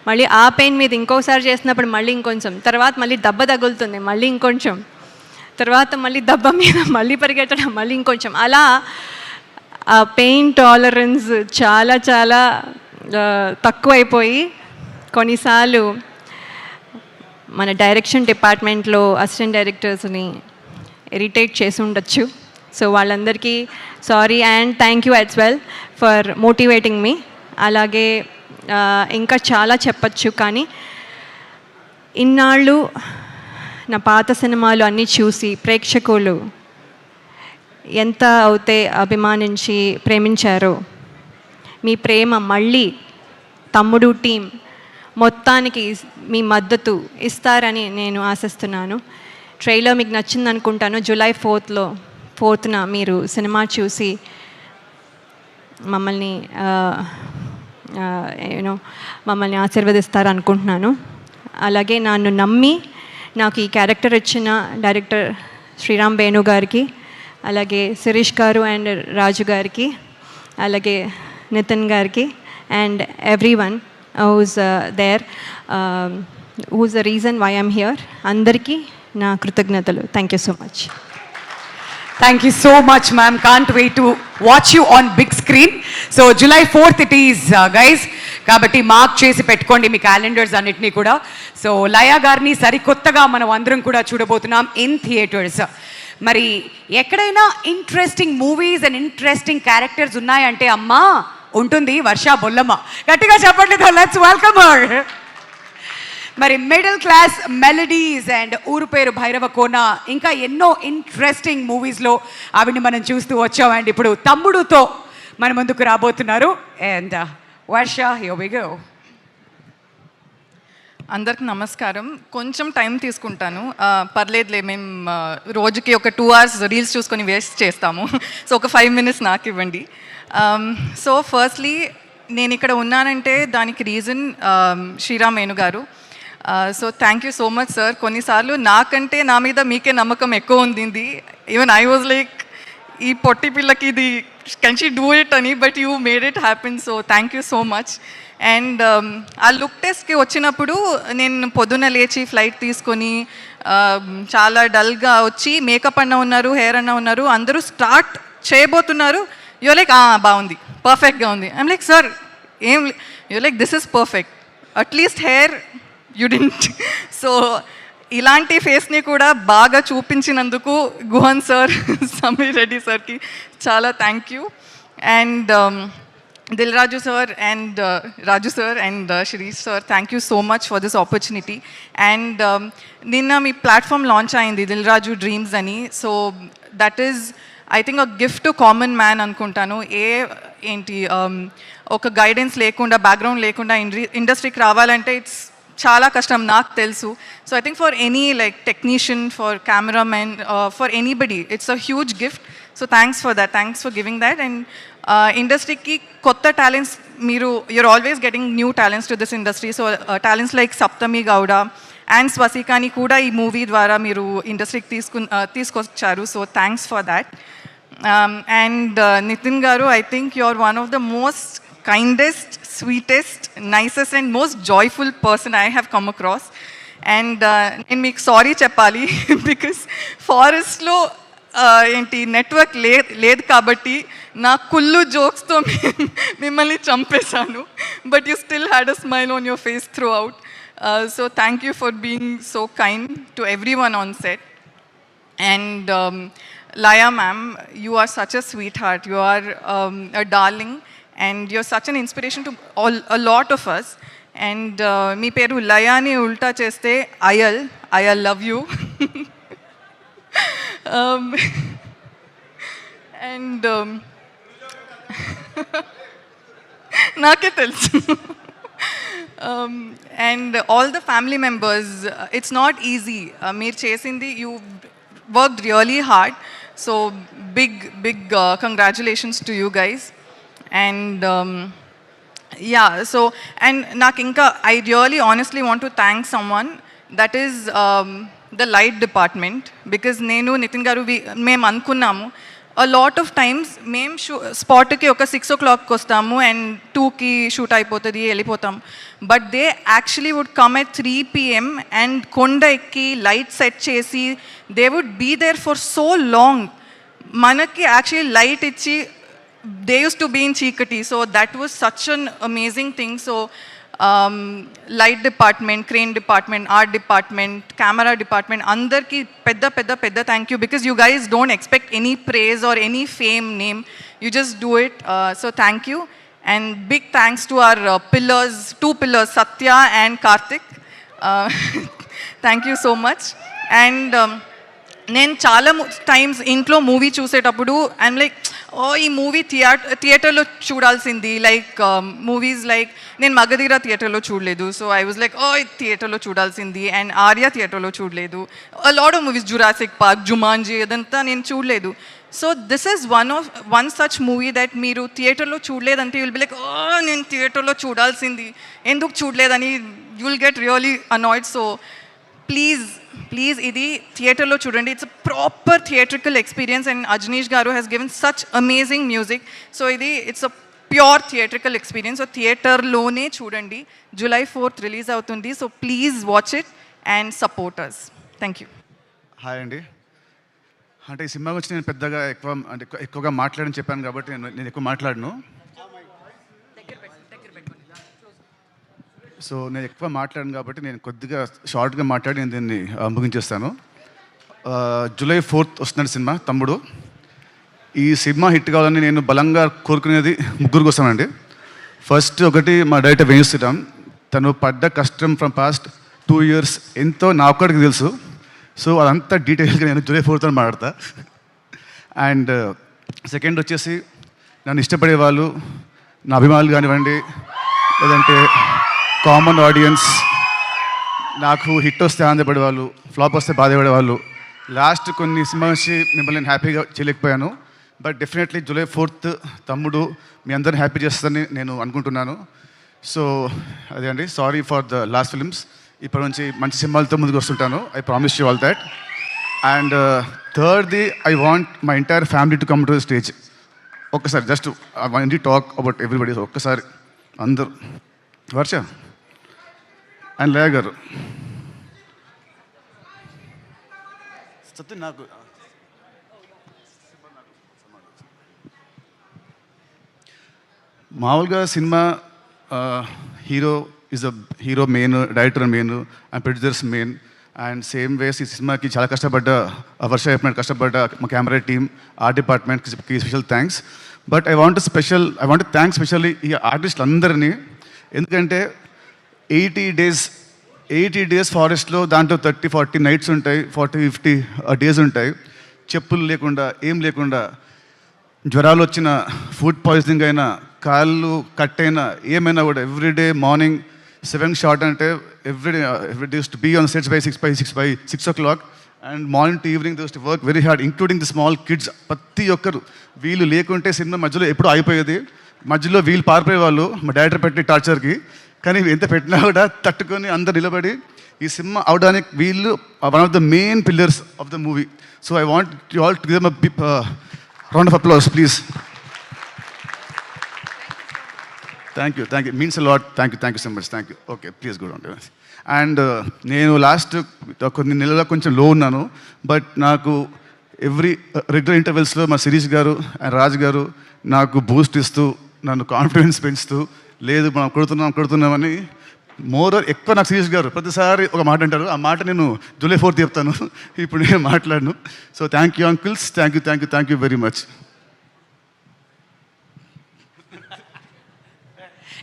మళ్ళీ ఆ పెయిన్ మీద ఇంకోసారి చేసినప్పుడు మళ్ళీ ఇంకొంచెం, తర్వాత మళ్ళీ దెబ్బ తగులుతుంది మళ్ళీ ఇంకొంచెం, తర్వాత మళ్ళీ దెబ్బ మీద మళ్ళీ పరిగెత్తడం మళ్ళీ ఇంకొంచెం, అలా ఆ పెయిన్ టాలరెన్స్ చాలా చాలా తక్కువైపోయి కొన్నిసార్లు మన డైరెక్షన్ డిపార్ట్మెంట్లో అసిస్టెంట్ డైరెక్టర్స్ని ఇరిటేట్ చేసి ఉండొచ్చు. సో వాళ్ళందరికీ sorry and thank you as well for motivating me. అలాగే ఇంకా చాలా చెప్పచ్చు, కానీ ఇన్నాళ్ళు నా పాత సినిమాలు అన్నీ చూసి ప్రేక్షకులు ఎంత అయితే అభిమానించి ప్రేమించారో, మీ ప్రేమ మళ్ళీ తమ్ముడు టీం మొత్తానికి మీ మద్దతు ఇస్తారని నేను ఆశిస్తున్నాను. ట్రైలర్ మీకు నచ్చింది అనుకుంటాను. July 4th మీరు సినిమా చూసి మమ్మల్ని మమ్మల్ని ఆశీర్వదిస్తారు అనుకుంటున్నాను. అలాగే నన్ను నమ్మి నాకు ఈ క్యారెక్టర్ ఇచ్చిన డైరెక్టర్ శ్రీరామ్ వేణు గారికి, అలాగే శిరీష్ గారు అండ్ రాజు గారికి, అలాగే నితిన్ గారికి and everyone who's there, who's the reason why I'm here, అందరికీ నా కృతజ్ఞతలు. Thank you so much. Thank you so much, ma'am. Can't wait to watch you on big screen. So July 4th it is, guys. కాబట్టి mark చేసి పెట్టుకోండి మీ calendars అన్నిటినీ కూడా. So Laya గారిని సరికొత్తగా మనం అందరం కూడా చూడబోతున్నాం ఇన్ థియేటర్స్. మరి ఎక్కడైనా interesting movies and interesting characters ఉన్నాయంటే అమ్మా ఉంటుంది వర్ష బొల్లమ్మ. గట్టిగా చెప్పండి, లెట్స్ వెల్కమ్ హర్. మరి మిడిల్ క్లాస్ మెలడీస్ అండ్ ఊరు పేరు భైరవ కోన, ఇంకా ఎన్నో ఇంట్రెస్టింగ్ మూవీస్లో ఆవిడ్ని మనం చూస్తూ వచ్చామండి. ఇప్పుడు తమ్ముడుతో మన ముందుకు రాబోతున్నారు. And Varsha, here we go. అందరికి నమస్కారం. కొంచెం టైం తీసుకుంటాను, పర్లేదులే. మేము రోజుకి ఒక 2 hours రీల్స్ చూసుకొని వేస్ట్ చేస్తాము. సో ఒక 5 minutes నాకు ఇవ్వండి. సో ఫస్ట్లీ నేను ఇక్కడ ఉన్నానంటే దానికి రీజన్ శ్రీరామ్ వేణు గారు. So thank you so much sir. కొన్నిసార్లు నాకంటే నా మీద మీకే నమ్మకం ఎక్కువ ఉంది. ఈవెన్ ఐ వాజ్ లైక్, ఈ పొట్టి పిల్లకి ఇది కెన్ షీ డూ ఇట్ అని, but you made it happen. So thank you so much. And ఆ లుక్ టెస్ట్కి వచ్చినప్పుడు నేను పొద్దున్న లేచి ఫ్లైట్ తీసుకొని చాలా డల్గా వచ్చి మేకప్ అన్న ఉన్నారు, హెయిర్ అన్న ఉన్నారు, అందరూ స్టార్ట్ చేయబోతున్నారు. యూర్ లైక్ బాగుంది, పర్ఫెక్ట్గా ఉంది. ఐమ్ లైక్ సార్ ఏం, your like this is perfect, at least hair you didn't. So ఇలాంటి ఫేస్ని కూడా బాగా చూపించినందుకు గుహన్ సార్, సమీర్ రెడ్డి సార్కి చాలా thank you. And Dil Raju sir and Raju sir and Shirish sir, thank you so much for this opportunity. And ninna me platform launch అయింది Dil Raju Dreams అని. So that is I think a gift to common man అనుకుంటాను. ఏంటి ఒక guidance లేకుండా, background లేకుండా ఇండస్ట్రీకి రావాలంటే it's చాలా కష్టం, నాకు తెలుసు. So I think for any like technician, for cameraman, for anybody it's a huge gift. So thanks for that, thanks for giving that. And ఇండస్ట్రీకి కొత్త talents, you're always getting new talents to this industry. So talents like Saptami Gowda and Swasikani kuda ee movie ద్వారా మీరు ఇండస్ట్రీకి తీసుకొచ్చారు. So thanks for that. And Nitin garu, I think you're one of the most kindest, sweetest, nicest and most joyful person I have come across. And నేను మీకు sorry చెప్పాలి, because ఫారెస్ట్లో ఏంటి network లేదు కాబట్టి నా కుళ్ళు జోక్స్తో మిమ్మల్ని చంపేశాను. But you still had a smile on your face throughout. So thank you for being so kind to everyone on set. And Laya ma'am, you are such a sweetheart. You are a darling and you're such an inspiration to a lot of us. And మీ పేరు లయాని ఉల్టా చేస్తే I love you. And నాకే తెలుసు. And all the family members, it's not easy. మీరు చేసింది, you worked really hard. So big congratulations to you guys. And yeah, so and నాకు ఇంకా I really honestly want to thank someone, that is the light department. Because నేను నితిన్ గారు మేము అనుకున్నాము a lot of times మేము స్పాట్కి ఒక 6 o'clock వస్తాము and 2కి షూట్ అయిపోతుంది, వెళ్ళిపోతాం. But they actually would come at 3 PM and కొండ ఎక్కి లైట్ సెట్ చేసి they would be there for so long. మనకి యాక్చువల్లీ లైట్ ఇచ్చి they use to be in చీకటి. So that was such an amazing thing. So light department, crane department, art department, camera department అందరికీ పెద్ద thank you. Because you guys don't expect any praise or any fame name, you just do it. So thank you. And big thanks to our two pillars, Satya and Karthik. Thank you so much. And నేను చాలా times ఇంట్లో movie చూసేటప్పుడు I'm like, ఈ movie థియేటర్లో చూడాల్సింది. Like movies like నేను మగధీర థియేటర్లో చూడలేదు. సో ఐ వాజ్ లైక్, థియేటర్లో చూడాల్సింది. అండ్ ఆర్య థియేటర్లో చూడలేదు. Lot of movies, Jurassic Park, Jumanji, అదంతా నేను చూడలేదు. So this is one such movie that మీరు థియేటర్లో చూడలేదంటే యూ విల్ బి లైక్, నేను థియేటర్లో చూడాల్సింది, ఎందుకు చూడలేదని you will get really annoyed. So please ఇది థియేటర్లో చూడండి. It's a proper theatrical experience. And Ajaneesh garu has given such amazing music. So it's a pure theatrical experience. So థియేటర్లోనే చూడండి. July 4th రిలీజ్ అవుతుంది. So please watch it and support us. Thank you. Hi అండి. అంటే ఈ cinema గురించి నేను పెద్దగా ఎక్కువగా మాట్లాడని చెప్పాను కాబట్టి నేను ఎక్కువ మాట్లాడను. సో నేను ఎక్కువ మాట్లాడను కాబట్టి నేను కొద్దిగా షార్ట్గా మాట్లాడి నేను దీన్ని ముగించేస్తాను. July 4th వస్తున్నాడు సినిమా తమ్ముడు. ఈ సినిమా హిట్ కావాలని నేను బలంగా కోరుకునేది ముగ్గురు కోసమండి. ఫస్ట్ ఒకటి మా డైరెక్టర్ వేణు శ్రీరామ్. తను పడ్డ కష్టం ఫ్రమ్ పాస్ట్ 2 years ఎంతో నా ఒక్కడికి తెలుసు. సో అదంతా డీటెయిల్గా నేను July 4th మాట్లాడతా. అండ్ సెకండ్ వచ్చేసి నన్ను ఇష్టపడే వాళ్ళు, నా అభిమానులు కానివ్వండి, లేదంటే కామన్ ఆడియన్స్, నాకు హిట్ వస్తే ఆనందపడేవాళ్ళు, ఫ్లాప్ వస్తే బాధపడేవాళ్ళు. లాస్ట్ కొన్ని సినిమా నుంచి మిమ్మల్ని నేను హ్యాపీగా చేయలేకపోయాను. బట్ డెఫినెట్లీ July 4th తమ్ముడు మీ అందరిని హ్యాపీ చేస్తుందని నేను అనుకుంటున్నాను. సో అదే అండి, sorry for the last films. ఇప్పటి నుంచి మంచి సినిమాలతో ముందుకు వస్తుంటాను. I promise you all that. And థర్డ్ది, I want my entire family to come to the stage. ఒక్కసారి just I want to talk about everybody. ఒక్కసారి అందరూ, వర్ష అండ్ లయ గారు, సత్యం నాకు మామూలుగా cinema hero is a hero main, director main and producers main. And same ways ఈ సినిమాకి చాలా కష్టపడ్డ వర్ష చెప్పినట్టు కష్టపడ్డ మా కెమెరా టీమ్, ఆర్ట్ డిపార్ట్మెంట్కి special thanks. But I want thanks specially ఈ ఆర్టిస్టులు అందరినీ. ఎందుకంటే 80 డేస్ ఫారెస్ట్లో, దాంట్లో 30-40 నైట్స్ ఉంటాయి, 40-50 డేస్ ఉంటాయి. చెప్పులు లేకుండా, ఏం లేకుండా, జ్వరాలు వచ్చిన, ఫుడ్ పాయిజనింగ్ అయినా, కాళ్ళు కట్ అయినా, ఏమైనా కూడా ఎవ్రీడే మార్నింగ్ 7 షార్ట్ అంటే everyday to be on sets by 6 o'clock. And morning to evening they to work very hard, including the small kids. ప్రతి ఒక్కరు వీళ్ళు లేకుంటే సినిమా మధ్యలో ఎప్పుడూ అయిపోయేది. మధ్యలో వీళ్ళు పారిపోయేవాళ్ళు మా డైరెక్టర్ పెట్టి టార్చర్కి. కానీ ఎంత పెట్టినా కూడా తట్టుకొని అందరు నిలబడి ఈ సినిమా అవడానికి వీళ్ళు one of the main pillars of the movie. So I want you all to give them a round of applause please. Thank you means a lot. Thank you so much. Thank you. Okay, please good on. And నేను last కొన్ని నెలల్లో కొంచెం లో ఉన్నాను. But నాకు every regular ఇంటర్వెల్స్లో మా శిరీష్ గారు and Raj గారు నాకు బూస్ట్ ఇస్తూ, నన్ను కాన్ఫిడెన్స్ పెంచుతూ, లేదు మనం కొడుతున్నామని ఎక్కువ నాకు శిరీష్ గారు ప్రతిసారి ఒక మాట అంటారు. ఆ మాట నేను July 4th చెప్తాను, ఇప్పుడు నేను మాట్లాడను. So thank you uncles, thank you very much.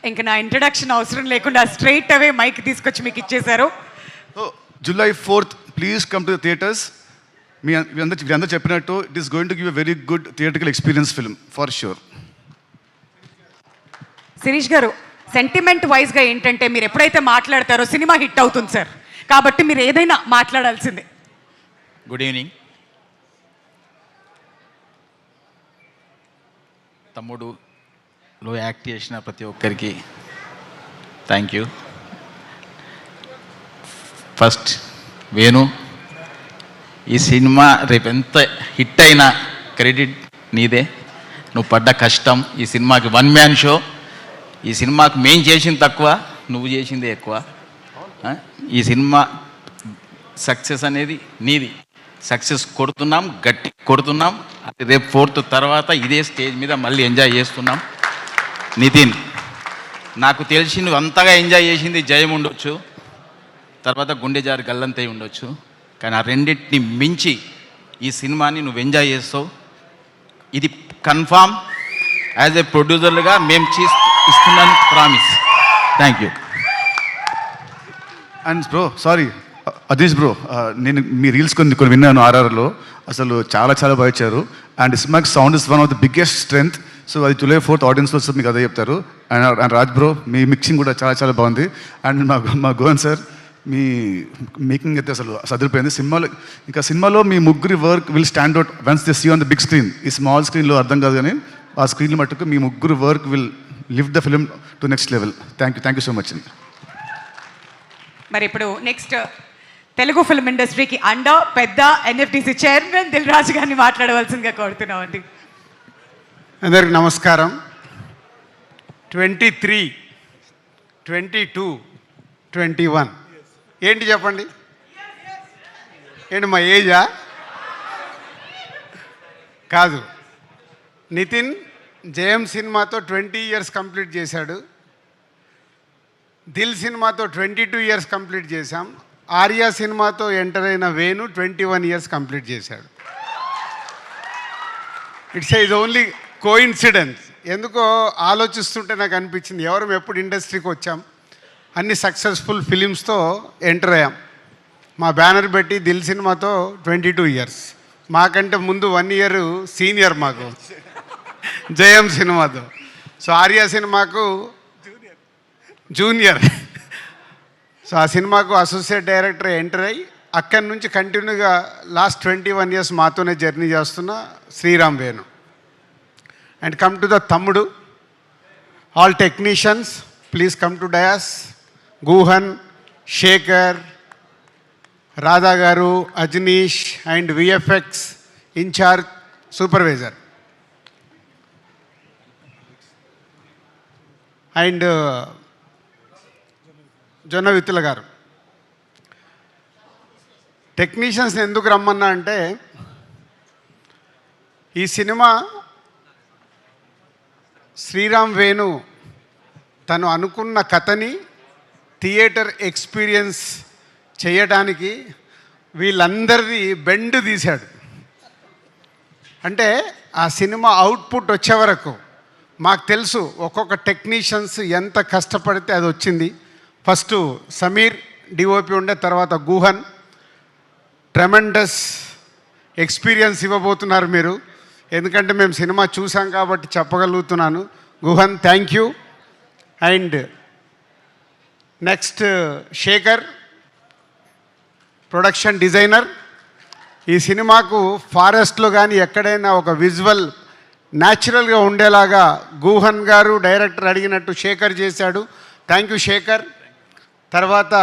ఇంకా నా ఇంట్రడక్షన్ అవసరం లేకుండా స్ట్రైట్ అవే మైక్ తీసుకొచ్చి మీకు ఇచ్చేశారు. July 4th please come to the theatres. మీరందరూ చెప్పినట్టు it is going to give a very good theatrical experience film for sure. Sirish గారు, సెంటిమెంట్ వైజ్గా ఏంటంటే మీరు ఎప్పుడైతే మాట్లాడతారో సినిమా హిట్ అవుతుంది సార్. కాబట్టి మీరు ఏదైనా మాట్లాడాల్సిందే. Good evening. తమ్ముడులో యాక్ట్ చేసిన ప్రతి ఒక్కరికి థ్యాంక్ యూ. ఫస్ట్ వేణు, ఈ సినిమా రేపు ఎంత హిట్ అయినా క్రెడిట్ నీదే. నువ్వు పడ్డ కష్టం, ఈ సినిమాకి వన్ మ్యాన్ షో. ఈ సినిమాకి మేం చేసింది తక్కువ, నువ్వు చేసిందే ఎక్కువ. ఈ సినిమా సక్సెస్ అనేది నీది. సక్సెస్ కొడుతున్నాం, గట్టి కొడుతున్నాం. అది రేపు 4th తర్వాత ఇదే స్టేజ్ మీద మళ్ళీ ఎంజాయ్ చేస్తున్నాం. నితిన్, నాకు తెలిసి నువ్వు అంతగా ఎంజాయ్ చేసింది జయం ఉండొచ్చు, తర్వాత గుండె జారి గల్లంతై ఉండొచ్చు. కానీ ఆ రెండింటిని మించి ఈ సినిమాని నువ్వు ఎంజాయ్ చేస్తావు. ఇది కన్ఫామ్. యాజ్ ఏ ప్రొడ్యూసర్లుగా మేము ఇస్తున్నాను promise. Thank you. And bro, sorry Adeesh bro, నేను మీ రీల్స్ కొన్ని విన్నాను RRRలో. అసలు చాలా బాగా ఇచ్చారు. అండ్ సినిమాకి sound is one of the biggest strength. So అది July 4th ఆడియన్స్లో వస్తే మీకు అదే చెప్తారు. And Raj bro, me mixing కూడా చాలా బాగుంది. అండ్ మా గోవన్ సార్, మీ మేకింగ్ అయితే అసలు సదిరిపోయింది. సినిమాలో మీ ముగ్గురి work will stand out once they see on the big screen. ఈ స్మాల్ స్క్రీన్లో అర్థం కాదు, కానీ ఆ స్క్రీన్లో మట్టుకు మీ ముగ్గురు work will lift the film to next level. Thank you so much. మరి ఇప్పుడు నెక్స్ట్ తెలుగు ఫిల్మ్ ఇండస్ట్రీకి అండ పెద్ద NFDC చైర్మన్ దిల్ రాజు గారిని మాట్లాడవలసిందిగా కోరుతున్నామండి. అందరికి నమస్కారం. 23, 22, 21 ఏంటి చెప్పండి? ఏంటి మా ఏజా? కాదు. నితిన్ జయం సినిమాతో 20 years కంప్లీట్ చేశాడు. దిల్ సినిమాతో 22 years కంప్లీట్ చేశాం. ఆర్యా సినిమాతో ఎంటర్ అయిన వేణు 21 years కంప్లీట్ చేశాడు. It's is only coincidence. ఎందుకో ఆలోచిస్తుంటే నాకు అనిపించింది, ఎవరం ఎప్పుడు ఇండస్ట్రీకి వచ్చాం, అన్ని సక్సెస్ఫుల్ ఫిలిమ్స్తో ఎంటర్ అయ్యాం. మా బ్యానర్ పెట్టి దిల్ సినిమాతో 22 years, మాకంటే ముందు 1 year సీనియర్ మాకు జయం సినిమాతో. సో ఆర్యా సినిమాకు జూనియర్. సో ఆ సినిమాకు అసోసియేట్ డైరెక్టర్ ఎంటర్ అయ్యి అక్కడి నుంచి కంటిన్యూగా లాస్ట్ 21 years మాతోనే జర్నీ చేస్తున్న Sriram Venu. And come to the Tammudu. All technicians please come to dais. Guhan, Shekhar, Radha garu, Ajaneesh and VFX incharge supervisor. And Jonnavittula గారు. టెక్నీషియన్స్ని ఎందుకు రమ్మన్నా అంటే ఈ సినిమా శ్రీరామ్ వేణు తను అనుకున్న కథని థియేటర్ ఎక్స్పీరియన్స్ చేయడానికి వీళ్ళందరిది బెండ్ తీశాడు. అంటే ఆ సినిమా అవుట్పుట్ వచ్చే వరకు మాకు తెలుసు ఒక్కొక్క టెక్నీషియన్స్ ఎంత కష్టపడితే అది వచ్చింది. ఫస్ట్ సమీర్ డిఓపి ఉండే, తర్వాత గుహన్ ట్రెమెండస్ ఎక్స్పీరియన్స్ ఇవ్వబోతున్నారు మీరు. ఎందుకంటే మేము సినిమా చూసాం కాబట్టి చెప్పగలుగుతున్నాను. Guhan, thank you. And next Shekhar, production designer. ఈ సినిమాకు ఫారెస్ట్లో కానీ ఎక్కడైనా ఒక విజువల్ న్యాచురల్గా ఉండేలాగా గుహన్ గారు డైరెక్టర్ అడిగినట్టు శేఖర్ చేశాడు. Thank you Shekhar. తర్వాత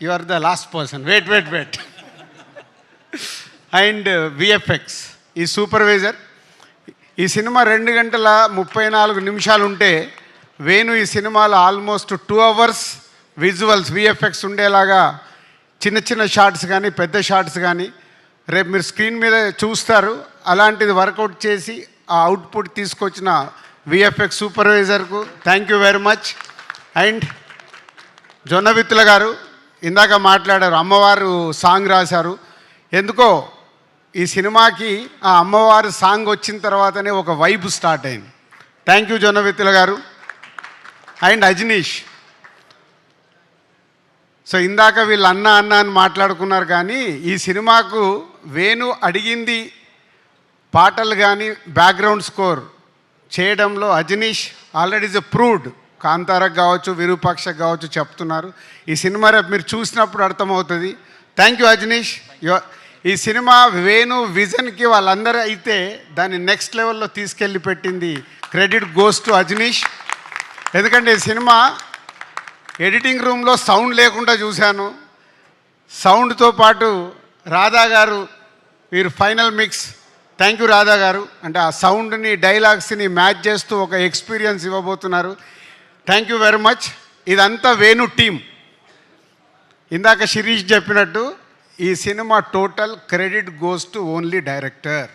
you are the last person, wait and VFX ఈ సూపర్వైజర్. ఈ సినిమా 2 గంటల 34 నిమిషాలు ఉంటే వేణు ఈ సినిమాలో ఆల్మోస్ట్ 2 అవర్స్ విజువల్స్ విఎఫ్ఎక్స్ ఉండేలాగా చిన్న చిన్న షార్ట్స్ కానీ పెద్ద షార్ట్స్ కానీ రేపు మీరు స్క్రీన్ మీద చూస్తారు. అలాంటిది వర్కౌట్ చేసి ఆ అవుట్పుట్ తీసుకొచ్చిన విఎఫ్ఎక్స్ సూపర్వైజర్కు thank you very much. And Jonnavittula garu ఇందాక మాట్లాడారు, అమ్మవారు సాంగ్ రాశారు. ఎందుకో ఈ సినిమాకి ఆ అమ్మవారు సాంగ్ వచ్చిన తర్వాతనే ఒక వైబ్ స్టార్ట్ అయింది. థ్యాంక్ యూ జొన్నవిత్తుల గారు. అండ్ అజనీష్. సో ఇందాక వీళ్ళు అన్న అని మాట్లాడుకున్నారు, కానీ ఈ సినిమాకు వేణు అడిగింది పాటలు కానీ బ్యాక్గ్రౌండ్ స్కోర్ చేయడంలో అజనీష్ ఆల్రెడీ ఇస్ ప్రూవ్డ్. కాంతారకు కావచ్చు, విరూపాక్షకు కావచ్చు చెప్తున్నారు. ఈ సినిమా రేపు మీరు చూసినప్పుడు అర్థమవుతుంది. Thank you Ajaneesh. ఈ సినిమా వేణు విజన్కి వాళ్ళందరూ అయితే దాన్ని నెక్స్ట్ లెవెల్లో తీసుకెళ్ళి పెట్టింది. Credit goes to Ajaneesh. ఎందుకంటే ఈ సినిమా ఎడిటింగ్ రూమ్లో సౌండ్ లేకుండా చూశాను. సౌండ్తో పాటు రాధా గారు వీరు final mix. Thank you Radha గారు. అంటే ఆ సౌండ్ని డైలాగ్స్ని మ్యాచ్ చేస్తూ ఒక ఎక్స్పీరియన్స్ ఇవ్వబోతున్నారు. Thank you very much. ఇదంతా వేణు టీమ్. ఇందాక శిరీష్ చెప్పినట్టు ఈ cinema total credit goes to only director.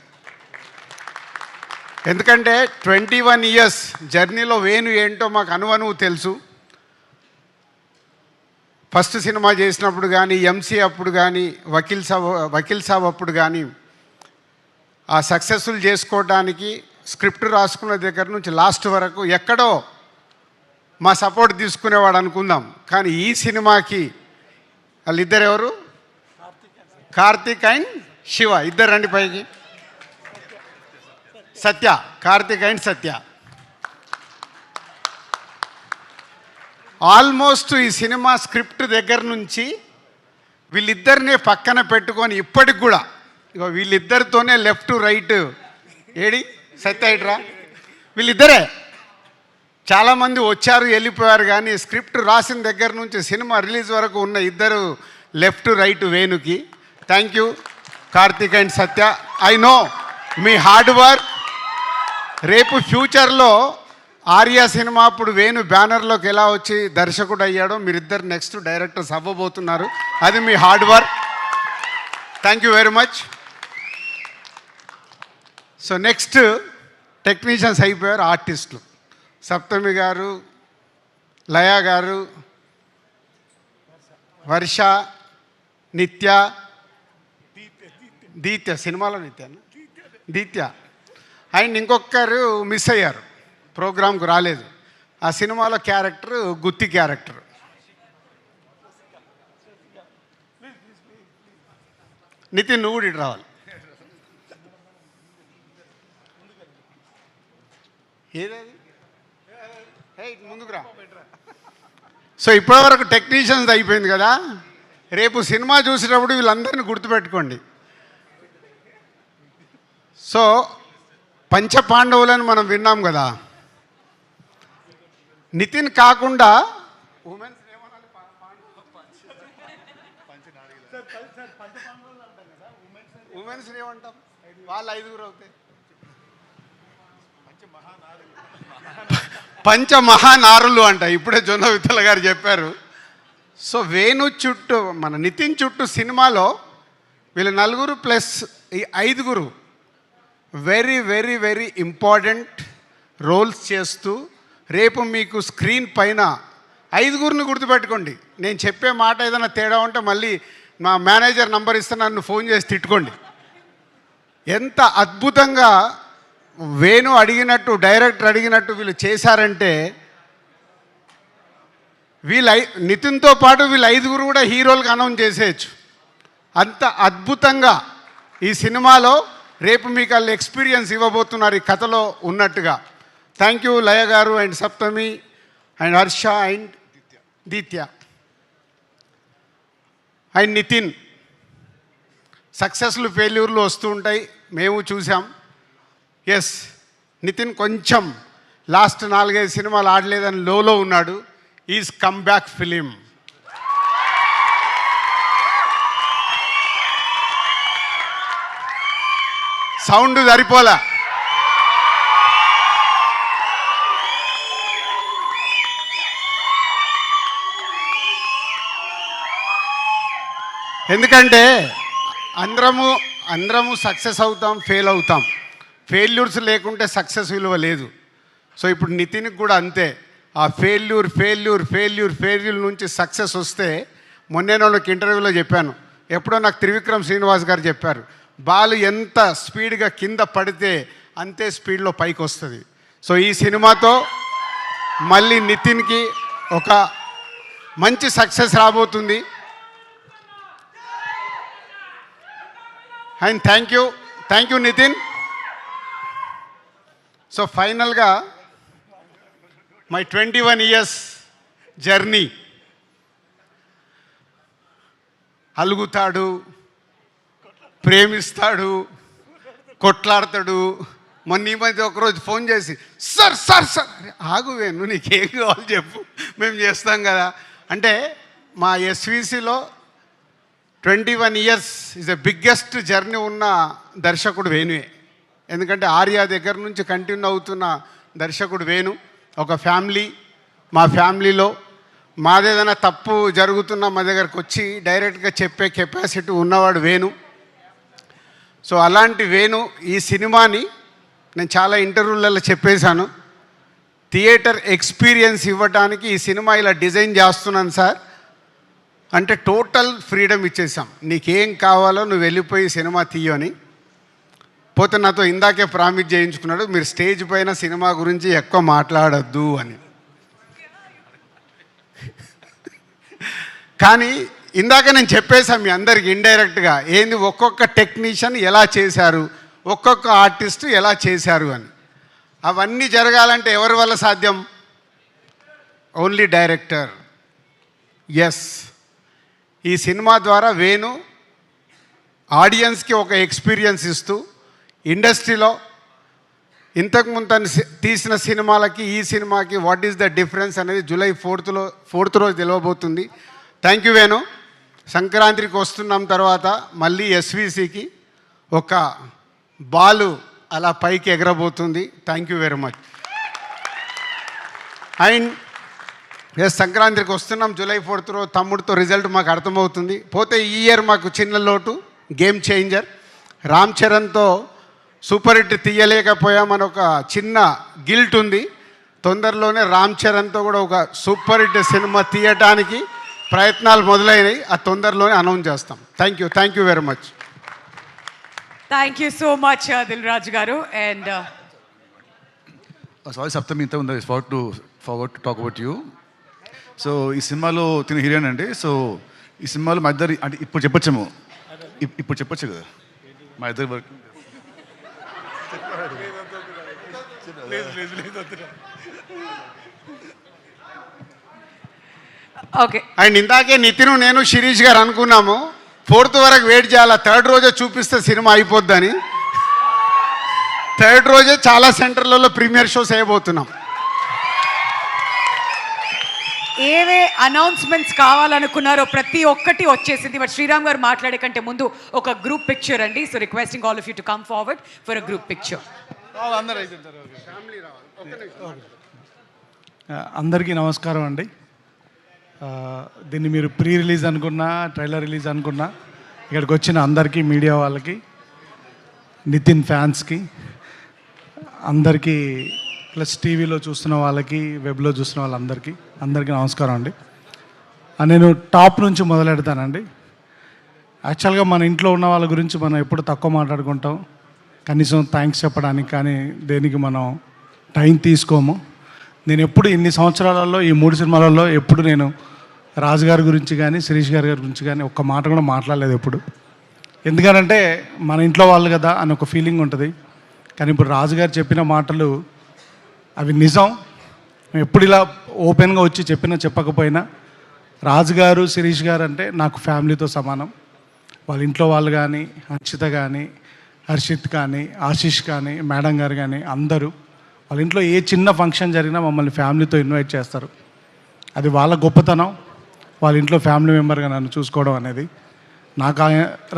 ఎందుకంటే 21 ఇయర్స్ జర్నీలో వేణు ఏంటో మాకు అనువనువు తెలుసు. ఫస్ట్ సినిమా చేసినప్పుడు కానీ, ఎంసీ అప్పుడు కానీ, వకీల్ సాబ్ అప్పుడు కానీ ఆ సక్సెస్ఫుల్ చేసుకోవడానికి స్క్రిప్ట్ రాసుకున్న దగ్గర నుంచి లాస్ట్ వరకు ఎక్కడో మా సపోర్ట్ తీసుకునేవాడు అనుకుందాం. కానీ ఈ సినిమాకి వాళ్ళిద్దరు ఎవరు? కార్తీక్ అండ్ శివ. ఇద్దరు రండి పైకి. సత్య, కార్తీక్ అండ్ సత్య. ఆల్మోస్ట్ ఈ సినిమా స్క్రిప్ట్ దగ్గర నుంచి వీళ్ళిద్దరినే పక్కన పెట్టుకొని ఇప్పటికి కూడా ఇగో వీళ్ళిద్దరితోనే లెఫ్ట్ రైట్ ఏడి సత్య ఇట్రా వీళ్ళిద్దరే. చాలామంది వచ్చారు వెళ్ళిపోయారు, కానీ స్క్రిప్ట్ రాసిన దగ్గర నుంచి సినిమా రిలీజ్ వరకు ఉన్న ఇద్దరు లెఫ్ట్ రైట్ వేణుకి. Thank you Karthik and Satya. I know మీ హార్డ్ వర్క్. రేపు ఫ్యూచర్లో ఆర్య సినిమా అప్పుడు వేణు బ్యానర్లోకి ఎలా వచ్చి దర్శకుడు అయ్యాడో మీరిద్దరు నెక్స్ట్ డైరెక్టర్స్ అవ్వబోతున్నారు. అది మీ hard work. Thank you very much. So next technicians అయిపోయారు, ఆర్టిస్టులు. సప్తమి గారు, లయ గారు, వర్ష, నిత్య, దీత్య సినిమాలో దీత్య అండ్ ఇంకొకరు మిస్ అయ్యారు, ప్రోగ్రామ్కు రాలేదు. ఆ సినిమాలో క్యారెక్టర్ గుత్తి క్యారెక్టర్. నితిన్ నువ్వు కూడా ఇటు రావాలి. ఏదది ముందుకు రా. సో ఇప్పటివరకు టెక్నీషియన్స్ అయిపోయింది కదా. రేపు సినిమా చూసేటప్పుడు వీళ్ళందరినీ గుర్తుపెట్టుకోండి. సో పంచపాండవులని మనం విన్నాం కదా. నితిన్ కాకుండా ఉమెన్స్ ఏమంటాం, వాళ్ళు 5 అవుతాయి. పంచమహానారులు అంట. ఇప్పుడే జొన్న విత్తల గారు చెప్పారు. సో వేణు చుట్టూ మన నితిన్ చుట్టూ సినిమాలో వీళ్ళు నలుగురు ప్లస్ ఈ ఐదుగురు very very very important roles చేస్తూ రేపు మీకు స్క్రీన్ పైన ఐదుగురిని గుర్తుపెట్టుకోండి. నేను చెప్పే మాట ఏదైనా తేడా ఉంటే మళ్ళీ మా మేనేజర్ నంబర్ ఇస్తే నన్ను ఫోన్ చేసి తిట్టుకోండి. ఎంత అద్భుతంగా వేణు అడిగినట్టు, డైరెక్టర్ అడిగినట్టు వీళ్ళు చేశారంటే, నితిన్తో పాటు వీళ్ళు ఐదుగురు కూడా హీరోలుగా అనౌన్స్ చేసేయచ్చు. అంత అద్భుతంగా ఈ సినిమాలో రేపు మీకు వాళ్ళు ఎక్స్పీరియన్స్ ఇవ్వబోతున్నారు ఈ కథలో ఉన్నట్టుగా. Thank you Laya garu and Saptami and Harsha and Deetya and Nitin. సక్సెస్లు ఫెయిల్యూర్లు వస్తూ ఉంటాయి, మేము చూసాం. ఎస్, నితిన్ కొంచెం లాస్ట్ 4-5 సినిమాలు ఆడలేదని లోలో ఉన్నాడు. Is come back film. Sound సరిపోలా. ఎందుకంటే అందరము సక్సెస్ అవుతాం, ఫెయిల్ అవుతాం. ఫెయిల్యూర్స్ లేకుంటే సక్సెస్ విలువ లేదు. సో ఇప్పుడు నితిన్కి కూడా అంతే. ఆ ఫెయిల్యూర్ నుంచి సక్సెస్ వస్తే, మొన్నే నాకు ఇంటర్వ్యూలో చెప్పాను, ఎప్పుడో నాకు త్రివిక్రమ్ శ్రీనివాస్ గారు చెప్పారు, బాల్ ఎంత స్పీడ్గా కింద పడితే అంతే స్పీడ్లో పైకి వస్తుంది. సో ఈ సినిమాతో మళ్ళీ నితిన్కి ఒక మంచి సక్సెస్ రాబోతుంది. And thank you Nitin. So ఫైనల్గా మై 21 years జర్నీ. అలుగుతాడు, ప్రేమిస్తాడు, కొట్లాడతాడు. మొన్న ఈ మధ్య ఒకరోజు ఫోన్ చేసి, సార్ ఆగువేను, నీకేం కావాలి చెప్పు, మేము చేస్తాం కదా అంటే. మా ఎస్విసిలో 21 years is the biggest journey ఉన్న దర్శకుడు వేణువే. ఎందుకంటే ఆర్యా దగ్గర నుంచి కంటిన్యూ అవుతున్న దర్శకుడు వేణు. ఒక ఫ్యామిలీ, మా ఫ్యామిలీలో మాదేదైనా తప్పు జరుగుతున్నా మా దగ్గరకు వచ్చి డైరెక్ట్గా చెప్పే కెపాసిటీ ఉన్నవాడు వేణు. సో అలాంటి వేణు ఈ సినిమాని నేను చాలా ఇంటర్వ్యూలలో చెప్పేశాను, థియేటర్ ఎక్స్పీరియన్స్ ఇవ్వడానికి ఈ సినిమా ఇలా డిజైన్ చేస్తున్నాను సార్ అంటే టోటల్ ఫ్రీడమ్ ఇచ్చేసాం. నీకేం కావాలో నువ్వు వెళ్ళిపోయి సినిమా తీయని. పోతే నాతో ఇందాకే ప్రామిస్ చేయించుకున్నాడు, మీరు స్టేజ్ పైన సినిమా గురించి ఎక్కువ మాట్లాడద్దు అని. కానీ ఇందాక నేను చెప్పేశాను మీ అందరికి ఇండైరెక్ట్గా, ఏంది ఒక్కొక్క టెక్నీషియన్ ఎలా చేశారు, ఒక్కొక్క ఆర్టిస్ట్ ఎలా చేశారు అని. అవన్నీ జరగాలంటే ఎవరి వల్ల సాధ్యం? Only director. ఎస్, ఈ సినిమా ద్వారా వేణు ఆడియన్స్కి ఒక ఎక్స్పీరియన్స్ ఇస్తూ ఇండస్ట్రీలో ఇంతకుముందు తను తీసిన సినిమాలకి ఈ సినిమాకి వాట్ ఈస్ ద డిఫరెన్స్ అనేది జూలై 4th రోజు తెలియబోతుంది. Thank you Venu. సంక్రాంతికి వస్తున్నాం తర్వాత మళ్ళీ ఎస్విసికి ఒక బాలు అలా పైకి ఎగరబోతుంది. Thank you very much. And yes, సంక్రాంతికి వస్తున్నాం జూలై 4th రోజు. తమ్ముడితో రిజల్ట్ మాకు అర్థమవుతుంది. పోతే ఈ ఇయర్ మాకు చిన్న లోటు, గేమ్ చేంజర్. రామ్ చరణ్తో సూపర్ హిట్ తీయలేకపోయామని ఒక చిన్న గిల్ట్ ఉంది. తొందరలోనే రామ్ చరణ్తో కూడా ఒక సూపర్ హిట్ సినిమా తీయటానికి ప్రయత్నాలు మొదలైనవి. ఆ తొందరలోనే అనౌన్స్ చేస్తాం. Thank you very much. Thank you so much Dil Raju garu. And sorry Saptami, ఇంత ఉంది forward to talk about you. So ఈ సినిమాలో తిన హీరోయిన్ అండి. సో ఈ సినిమాలో మా ఇద్దరు అంటే ఇప్పుడు చెప్పొచ్చాము, ఇప్పుడు చెప్పొచ్చు కదా మా ఇద్దరు వర్క్. ఓకే. అండ్ ఇందాకే నితిన్ నేను శిరీష్ గారు అనుకున్నాము 4th వరకు వెయిట్ చేయాలా, 3rd రోజే చూపిస్తే సినిమా అయిపోద్దని. 3rd రోజే చాలా సెంటర్లలో ప్రీమియర్ షోస్ వేయబోతున్నాం. ఏవే అనౌన్స్మెంట్స్ కావాలనుకున్నారో ప్రతి ఒక్కటి వచ్చేసింది. బట్ శ్రీరామ్ గారు మాట్లాడే కంటే ముందు ఒక గ్రూప్ పిక్చర్ అండి. So requesting all of you to come forward for a group picture. అందరికీ నమస్కారం అండి. దీన్ని మీరు ప్రీ రిలీజ్ అనుకున్నా, ట్రైలర్ రిలీజ్ అనుకున్నా, ఇక్కడికి వచ్చిన అందరికీ, మీడియా వాళ్ళకి, నితిన్ ఫ్యాన్స్కి అందరికీ, ప్లస్ టీవీలో చూస్తున్న వాళ్ళకి, వెబ్లో చూస్తున్న వాళ్ళందరికీ నమస్కారం అండి. నేను టాప్ నుంచి మొదలెడతానండి. యాక్చువల్గా మన ఇంట్లో ఉన్న వాళ్ళ గురించి మనం ఎప్పుడు తక్కువ మాట్లాడుకుంటాం, కనీసం థ్యాంక్స్ చెప్పడానికి కానీ దేనికి మనం టైం తీసుకోము. నేను ఎప్పుడు ఇన్ని సంవత్సరాలలో, ఈ 3 సినిమాలలో ఎప్పుడు నేను రాజు గారి గురించి కానీ శిరీష్ గారి గురించి కానీ ఒక్క మాట కూడా మాట్లాడలేదు ఎప్పుడు. ఎందుకనంటే మన ఇంట్లో వాళ్ళు కదా అని ఒక ఫీలింగ్ ఉంటుంది. కానీ ఇప్పుడు రాజుగారు చెప్పిన మాటలు అవి నిజం. ఎప్పుడు ఇలా ఓపెన్గా వచ్చి చెప్పకపోయినా రాజుగారు, శిరీష్ గారు అంటే నాకు ఫ్యామిలీతో సమానం. వాళ్ళ ఇంట్లో వాళ్ళు కానీ, హర్షిత కానీ, హర్షిత్ కానీ, ఆశీష్ కానీ, మేడం గారు కానీ అందరూ వాళ్ళ ఇంట్లో ఏ చిన్న ఫంక్షన్ జరిగినా మమ్మల్ని ఫ్యామిలీతో ఇన్వైట్ చేస్తారు. అది వాళ్ళ గొప్పతనం. వాళ్ళ ఇంట్లో ఫ్యామిలీ మెంబర్గా నన్ను చూసుకోవడం అనేది. నాకు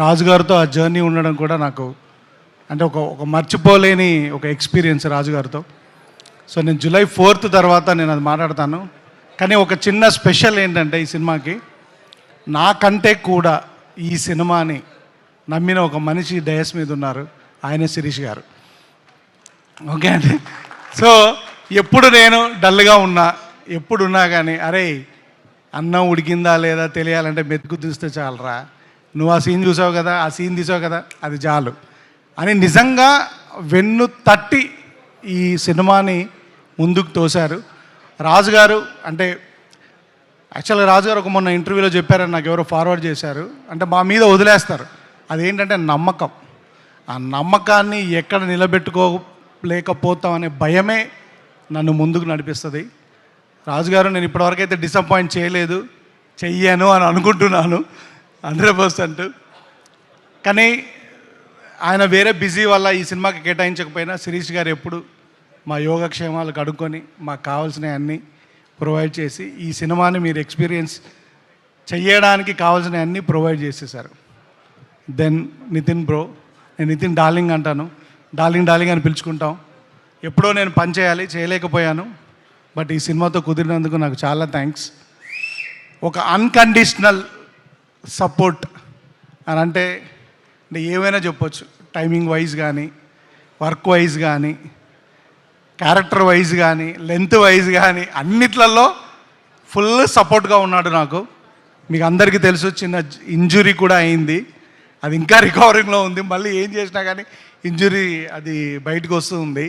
రాజుగారితో ఆ జర్నీ ఉండడం కూడా నాకు అంటే ఒక మర్చిపోలేని ఒక ఎక్స్పీరియన్స్ రాజుగారితో. సో నేను జూలై 4th తర్వాత నేను అది మాట్లాడతాను. కానీ ఒక చిన్న స్పెషల్ ఏంటంటే ఈ సినిమాకి, నాకంటే కూడా ఈ సినిమాని నమ్మిన ఒక మనిషి డయస్ మీద ఉన్నారు, ఆయనే శిరీష్ గారు. ఓకే అండి. సో ఎప్పుడు నేను డల్గా ఎప్పుడున్నా కానీ అరే అన్నం ఉడికిందా లేదా తెలియాలంటే మెతుకు తీస్తే చాలరా, నువ్వు ఆ సీన్ చూసావు కదా, ఆ సీన్ తీసావు కదా, అది చాలు అని నిజంగా వెన్ను తట్టి ఈ సినిమాని ముందుకు తోశారు రాజుగారు. అంటే యాక్చువల్గా రాజుగారు ఒక మొన్న ఇంటర్వ్యూలో చెప్పారని నాకు ఎవరో ఫార్వర్డ్ చేశారు. అంటే మా మీద వదిలేస్తారు, అదేంటంటే నమ్మకం. ఆ నమ్మకాన్ని ఎక్కడ నిలబెట్టుకోలేకపోతాం అనే భయమే నన్ను ముందుకు నడిపిస్తుంది. రాజుగారు నేను ఇప్పటివరకు అయితే డిసప్పాయింట్ చెయ్యను అని అనుకుంటున్నాను 100%. కానీ ఆయన వేరే బిజీ వల్ల ఈ సినిమాకి కేటాయించకపోయినా శిరీష్ గారు ఎప్పుడు మా యోగక్షేమాలు కడుక్కొని మాకు కావాల్సినవి అన్నీ ప్రొవైడ్ చేసి ఈ సినిమాని మీరు ఎక్స్పీరియన్స్ చెయ్యడానికి కావాల్సినవి అన్నీ ప్రొవైడ్ చేసేసారు. దెన్ నితిన్ బ్రో, నేను నితిన్ డార్లింగ్ అంటాను, డార్లింగ్ అని పిలుచుకుంటాం. ఎప్పుడో నేను పని చేయలేకపోయాను, బట్ ఈ సినిమాతో కుదిరినందుకు నాకు చాలా థ్యాంక్స్. ఒక అన్కండిషనల్ సపోర్ట్ అని అంటే ఏమైనా చెప్పొచ్చు, టైమింగ్ వైజ్ కానీ, వర్క్ వైజ్ కానీ, క్యారెక్టర్ వైజ్ కానీ, లెంత్ వైజ్ కానీ అన్నిట్లలో ఫుల్ సపోర్ట్గా ఉన్నాడు నాకు. మీకు అందరికీ తెలుసు, చిన్న ఇంజురీ కూడా అయింది, అది ఇంకా రికవరింగ్లో ఉంది. మళ్ళీ ఏం చేసినా కానీ ఇంజురీ అది బయటకు వస్తుంది.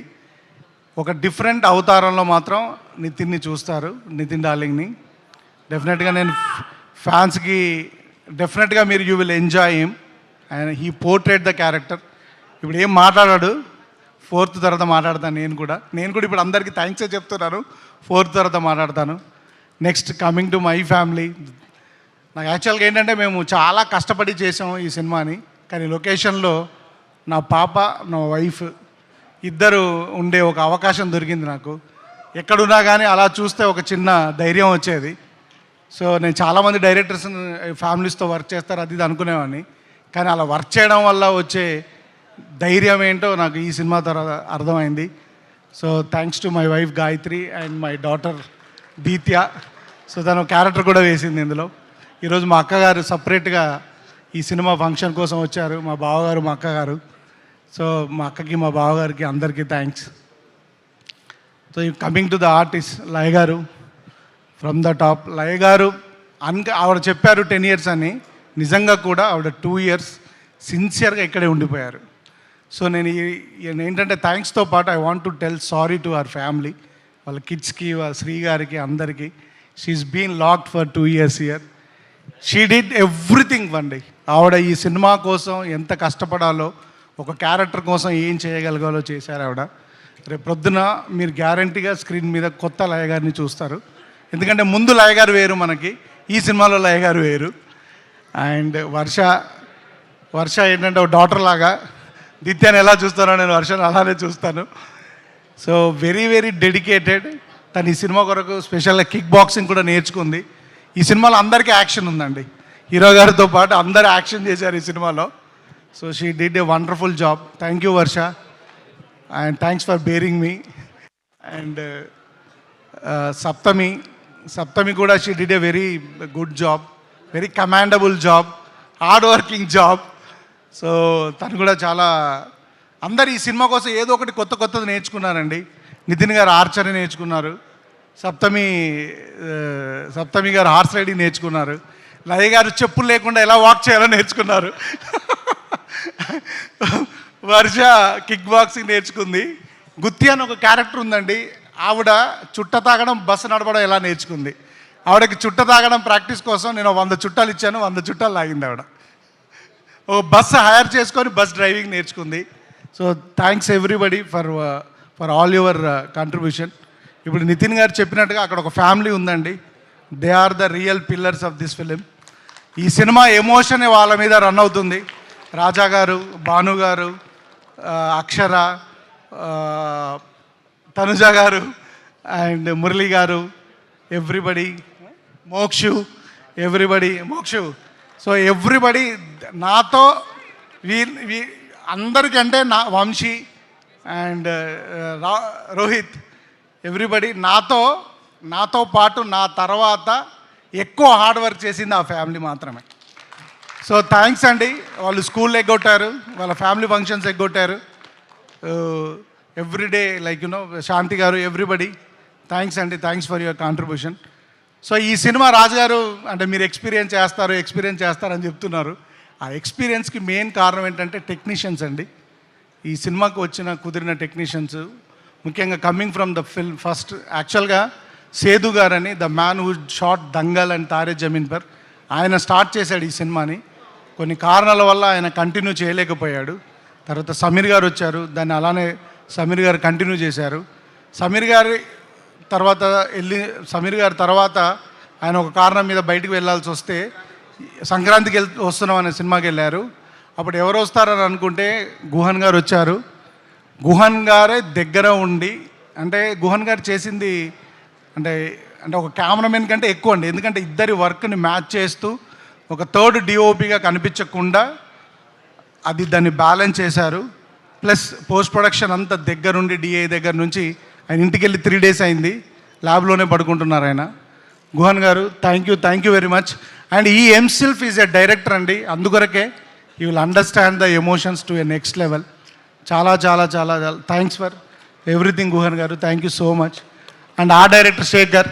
ఒక డిఫరెంట్ అవతారంలో మాత్రం నితిన్ని చూస్తారు, నితిన్ డార్లింగ్ని. డెఫినెట్గా నేను ఫ్యాన్స్కి డెఫినెట్గా మీరు you will enjoy him and he portrait the character. ఇప్పుడు ఏం మాట్లాడాడు, 4th తర్వాత మాట్లాడతాను. నేను కూడా ఇప్పుడు అందరికీ థ్యాంక్సే చెప్తున్నాను, 4th తర్వాత మాట్లాడతాను. Next coming to my family, నాకు యాక్చువల్గా ఏంటంటే మేము చాలా కష్టపడి చేసాము ఈ సినిమాని. కానీ లొకేషన్లో నా పాప, నా వైఫ్ ఇద్దరు ఉండే ఒక అవకాశం దొరికింది నాకు. ఎక్కడున్నా కానీ అలా చూస్తే ఒక చిన్న ధైర్యం వచ్చేది. సో నేను చాలామంది డైరెక్టర్స్ ఫ్యామిలీస్తో వర్క్ చేస్తారు అది ఇది అనుకునేవాడిని, కానీ అలా వర్క్ చేయడం వల్ల వచ్చే ధైర్యం ఏంటో నాకు ఈ సినిమా తర్వాత అర్థమైంది. So thanks to my wife Gayatri and my daughter Deetya. So తను క్యారెక్టర్ కూడా వేసింది ఇందులో. ఈరోజు మా అక్కగారు సపరేట్గా ఈ సినిమా ఫంక్షన్ కోసం వచ్చారు, మా బావగారు, మా అక్కగారు. సో మా అక్కకి, మా బావగారికి అందరికీ thanks. So coming to the artist Laya garu, from the top. లయ గారు ఆవిడ చెప్పారు 10 years అని, నిజంగా కూడా ఆవిడ 2 years సిన్సియర్గా ఇక్కడే ఉండిపోయారు. సో నేను ఏంటంటే థ్యాంక్స్తో పాటు I want to tell sorry to our family, వాళ్ళ కిడ్స్కి, వాళ్ళ శ్రీ గారికి, అందరికీ. She's been locked for 2 years here. She did everything అండి. ఆవిడ ఈ సినిమా కోసం ఎంత కష్టపడాలో, ఒక క్యారెక్టర్ కోసం ఏం చేయగలగాలో చేశారు ఆవిడ. రేపు ప్రొద్దున మీరు గ్యారంటీగా స్క్రీన్ మీద కొత్త లయ గారిని చూస్తారు. ఎందుకంటే ముందు లయ గారు వేరు మనకి, ఈ సినిమాలో లయ గారు వేరు. అండ్ వర్ష ఏంటంటే ఒక డాటర్ లాగా, దిత్యాన్ని ఎలా చూస్తానో నేను వర్షను అలానే చూస్తాను. So very very dedicated. తను ఈ సినిమా కొరకు స్పెషల్గా కిక్ బాక్సింగ్ కూడా నేర్చుకుంది. ఈ సినిమాలో అందరికీ యాక్షన్ ఉందండి, హీరో గారితో పాటు అందరూ యాక్షన్ చేశారు ఈ సినిమాలో. So she did a wonderful job. Thank you Varsha, and thanks for bearing me. And Saptami కూడా she did a very good job, very commendable job. Hard working job. So తను కూడా చాలా, అందరు ఈ సినిమా కోసం ఏదో ఒకటి కొత్త కొత్తది నేర్చుకున్నారండి. నితిన్ గారు ఆర్చరీ నేర్చుకున్నారు, సప్తమి గారు హార్స్ రైడింగ్ నేర్చుకున్నారు, లయ గారు చెప్పులు లేకుండా ఎలా వాక్ చేయాలో నేర్చుకున్నారు, వర్ష కిక్ బాక్సింగ్ నేర్చుకుంది, గుత్తి అని ఒక క్యారెక్టర్ ఉందండి, ఆవిడ చుట్ట తాగడం బస్సు నడపడం ఎలా నేర్చుకుంది. ఆవిడకి చుట్ట తాగడం ప్రాక్టీస్ కోసం నేను 100 చుట్టాలు ఇచ్చాను, 100 చుట్టాలు లాగింది ఆవిడ. ఓ బస్సు హైర్ చేసుకొని బస్ డ్రైవింగ్ నేర్చుకుంది. So thanks everybody for all your contribution. ఇప్పుడు నితిన్ గారు చెప్పినట్టుగా అక్కడ ఒక ఫ్యామిలీ ఉందండి. They are the real pillars of this film. ఈ సినిమా ఎమోషన్ వాళ్ళ మీద రన్ అవుతుంది. రాజా గారు, భాను గారు, అక్షర, తనుజ గారు అండ్ మురళి గారు, everybody, Mokshu, Mokshu. So everybody నాతో అందరికంటే నా వంశీ అండ్ రోహిత్, ఎవ్రీబడి నాతో పాటు నా తర్వాత ఎక్కువ హార్డ్ వర్క్ చేసింది ఆ ఫ్యామిలీ మాత్రమే. సో థ్యాంక్స్ అండి. వాళ్ళు స్కూల్ ఎగ్గొట్టారు, వాళ్ళ ఫ్యామిలీ ఫంక్షన్స్ ఎగ్గొట్టారు, ఎవ్రీడే లైక్ శాంతి గారు, ఎవ్రీబడి థ్యాంక్స్ అండి. Thanks for your contribution. So ఈ సినిమా రాజుగారు అంటే మీరు ఎక్స్పీరియన్స్ చేస్తారని చెప్తున్నారు. ఆ ఎక్స్పీరియన్స్కి మెయిన్ కారణం ఏంటంటే టెక్నీషియన్స్ అండి. ఈ సినిమాకు కుదిరిన టెక్నీషియన్స్, ముఖ్యంగా coming from the film first యాక్చువల్గా సేదు గారని, the man who shot Dangal and Taare Zameen Par, ఆయన స్టార్ట్ చేశాడు ఈ సినిమాని. కొన్ని కారణాల వల్ల ఆయన కంటిన్యూ చేయలేకపోయాడు. తర్వాత సమీర్ గారు వచ్చారు, దాన్ని అలానే సమీర్ గారు కంటిన్యూ చేశారు. సమీర్ గారి తర్వాత ఆయన ఒక కారణం మీద బయటకు వెళ్ళాల్సి వస్తే సంక్రాంతికి వస్తున్నాం అనే సినిమాకి వెళ్ళారు. అప్పుడు ఎవరు వస్తారని అనుకుంటే గుహన్ గారు వచ్చారు. గుహన్ గారే దగ్గర ఉండి, అంటే గుహన్ గారు చేసింది అంటే ఒక కెమెరామెన్ కంటే ఎక్కువ అండి. ఎందుకంటే ఇద్దరి వర్క్ని మ్యాచ్ చేస్తూ ఒక థర్డ్ డిఓపిగా కనిపించకుండా దాన్ని బ్యాలెన్స్ చేశారు. ప్లస్ పోస్ట్ ప్రొడక్షన్ అంతా దగ్గరుండి, డిఐ దగ్గర నుంచి ఆయన ఇంటికి వెళ్ళి 3 days అయింది, ల్యాబ్లోనే పడుకుంటున్నారు ఆయన. గుహన్ గారు thank you very much. And ఈ హిమ్సెల్ఫ్ ఈజ్ ఎ డైరెక్టర్ అండి, అందుకొరకే you will understand the emotions to a next level. చాలా చాలా చాలా థ్యాంక్స్ ఫర్ ఎవ్రీథింగ్ గుహన్ గారు, thank you so much. And ఆ డైరెక్టర్ శేఖర్,